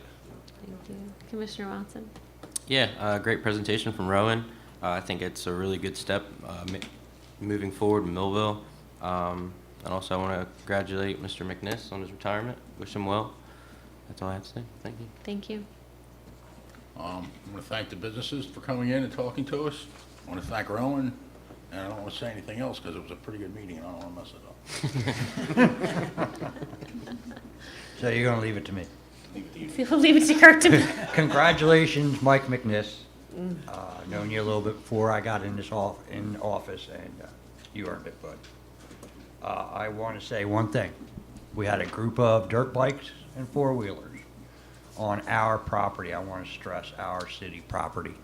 Thank you. Commissioner Watson? Yeah, great presentation from Rowan. I think it's a really good step moving forward in Millville. And also I want to congratulate Mr. McNiss on his retirement. Wish him well. That's all I have to say. Thank you. Thank you. I want to thank the businesses for coming in and talking to us. I want to thank Rowan, and I don't want to say anything else because it was a pretty good meeting, and I don't want to mess it up. So you're going to leave it to me. We'll leave it to Kirk to... Congratulations, Mike McNiss. Known you a little bit before I got in this in office, and you earned it, bud. I want to say one thing. We had a group of dirt bikes and four-wheelers on our property. I want to stress our city property.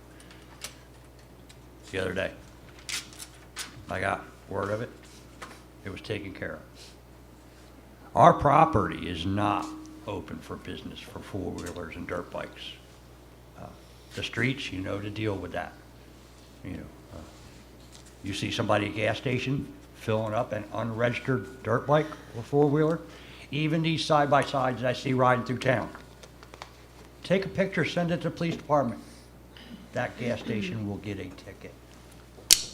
The other day, I got word of it. It was taken care of. Our property is not open for business for four-wheelers and dirt bikes. The streets, you know the deal with that. You see somebody at a gas station filling up an unregistered dirt bike or four-wheeler. Even these side-by-sides I see riding through town. Take a picture, send it to the police department. That gas station will get a ticket.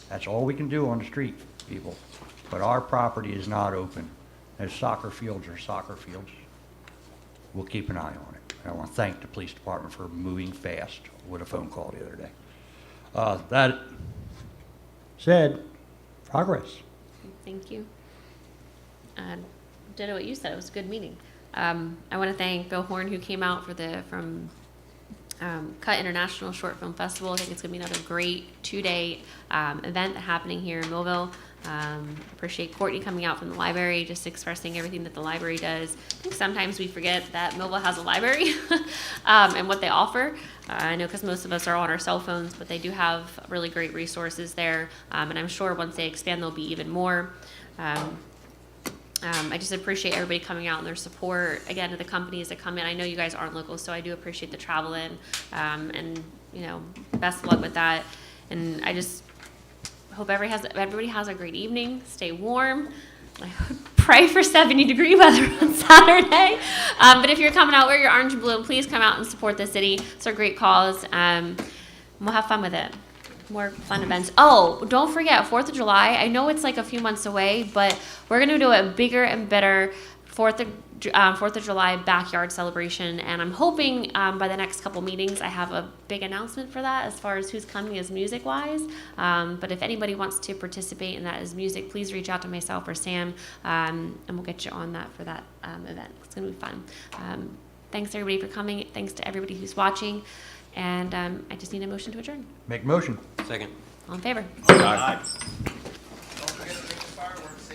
That's all we can do on the street, people. But our property is not open. As soccer fields are soccer fields. We'll keep an eye on it. I want to thank the police department for moving fast with a phone call the other day. That said, progress. Thank you. Ditto what you said. It was a good meeting. I want to thank Bill Horn, who came out from Cut International Short Film Festival. I think it's going to be another great 2-day event happening here in Millville. Appreciate Courtney coming out from the library, just expressing everything that the library does. I think sometimes we forget that Millville has a library and what they offer. I know because most of us are on our cell phones, but they do have really great resources there. And I'm sure once they expand, there'll be even more. I just appreciate everybody coming out and their support, again, to the companies that come in. I know you guys aren't local, so I do appreciate the travel in, and, best of luck with that. And I just hope everybody has a great evening. Stay warm. I pray for 70-degree weather on Saturday. But if you're coming out, wear your orange and blue, and please come out and support the city. It's a great cause. We'll have fun with it. More fun events. Oh, don't forget, 4th of July. I know it's like a few months away, but we're going to do a bigger and better 4th of July backyard celebration. And I'm hoping by the next couple meetings, I have a big announcement for that as far as who's coming as music-wise. But if anybody wants to participate in that as music, please reach out to myself or Sam, and we'll get you on that for that event. It's going to be fun. Thanks, everybody, for coming. Thanks to everybody who's watching. And I just need a motion to adjourn. Make motion. Second. All in favor? Aye.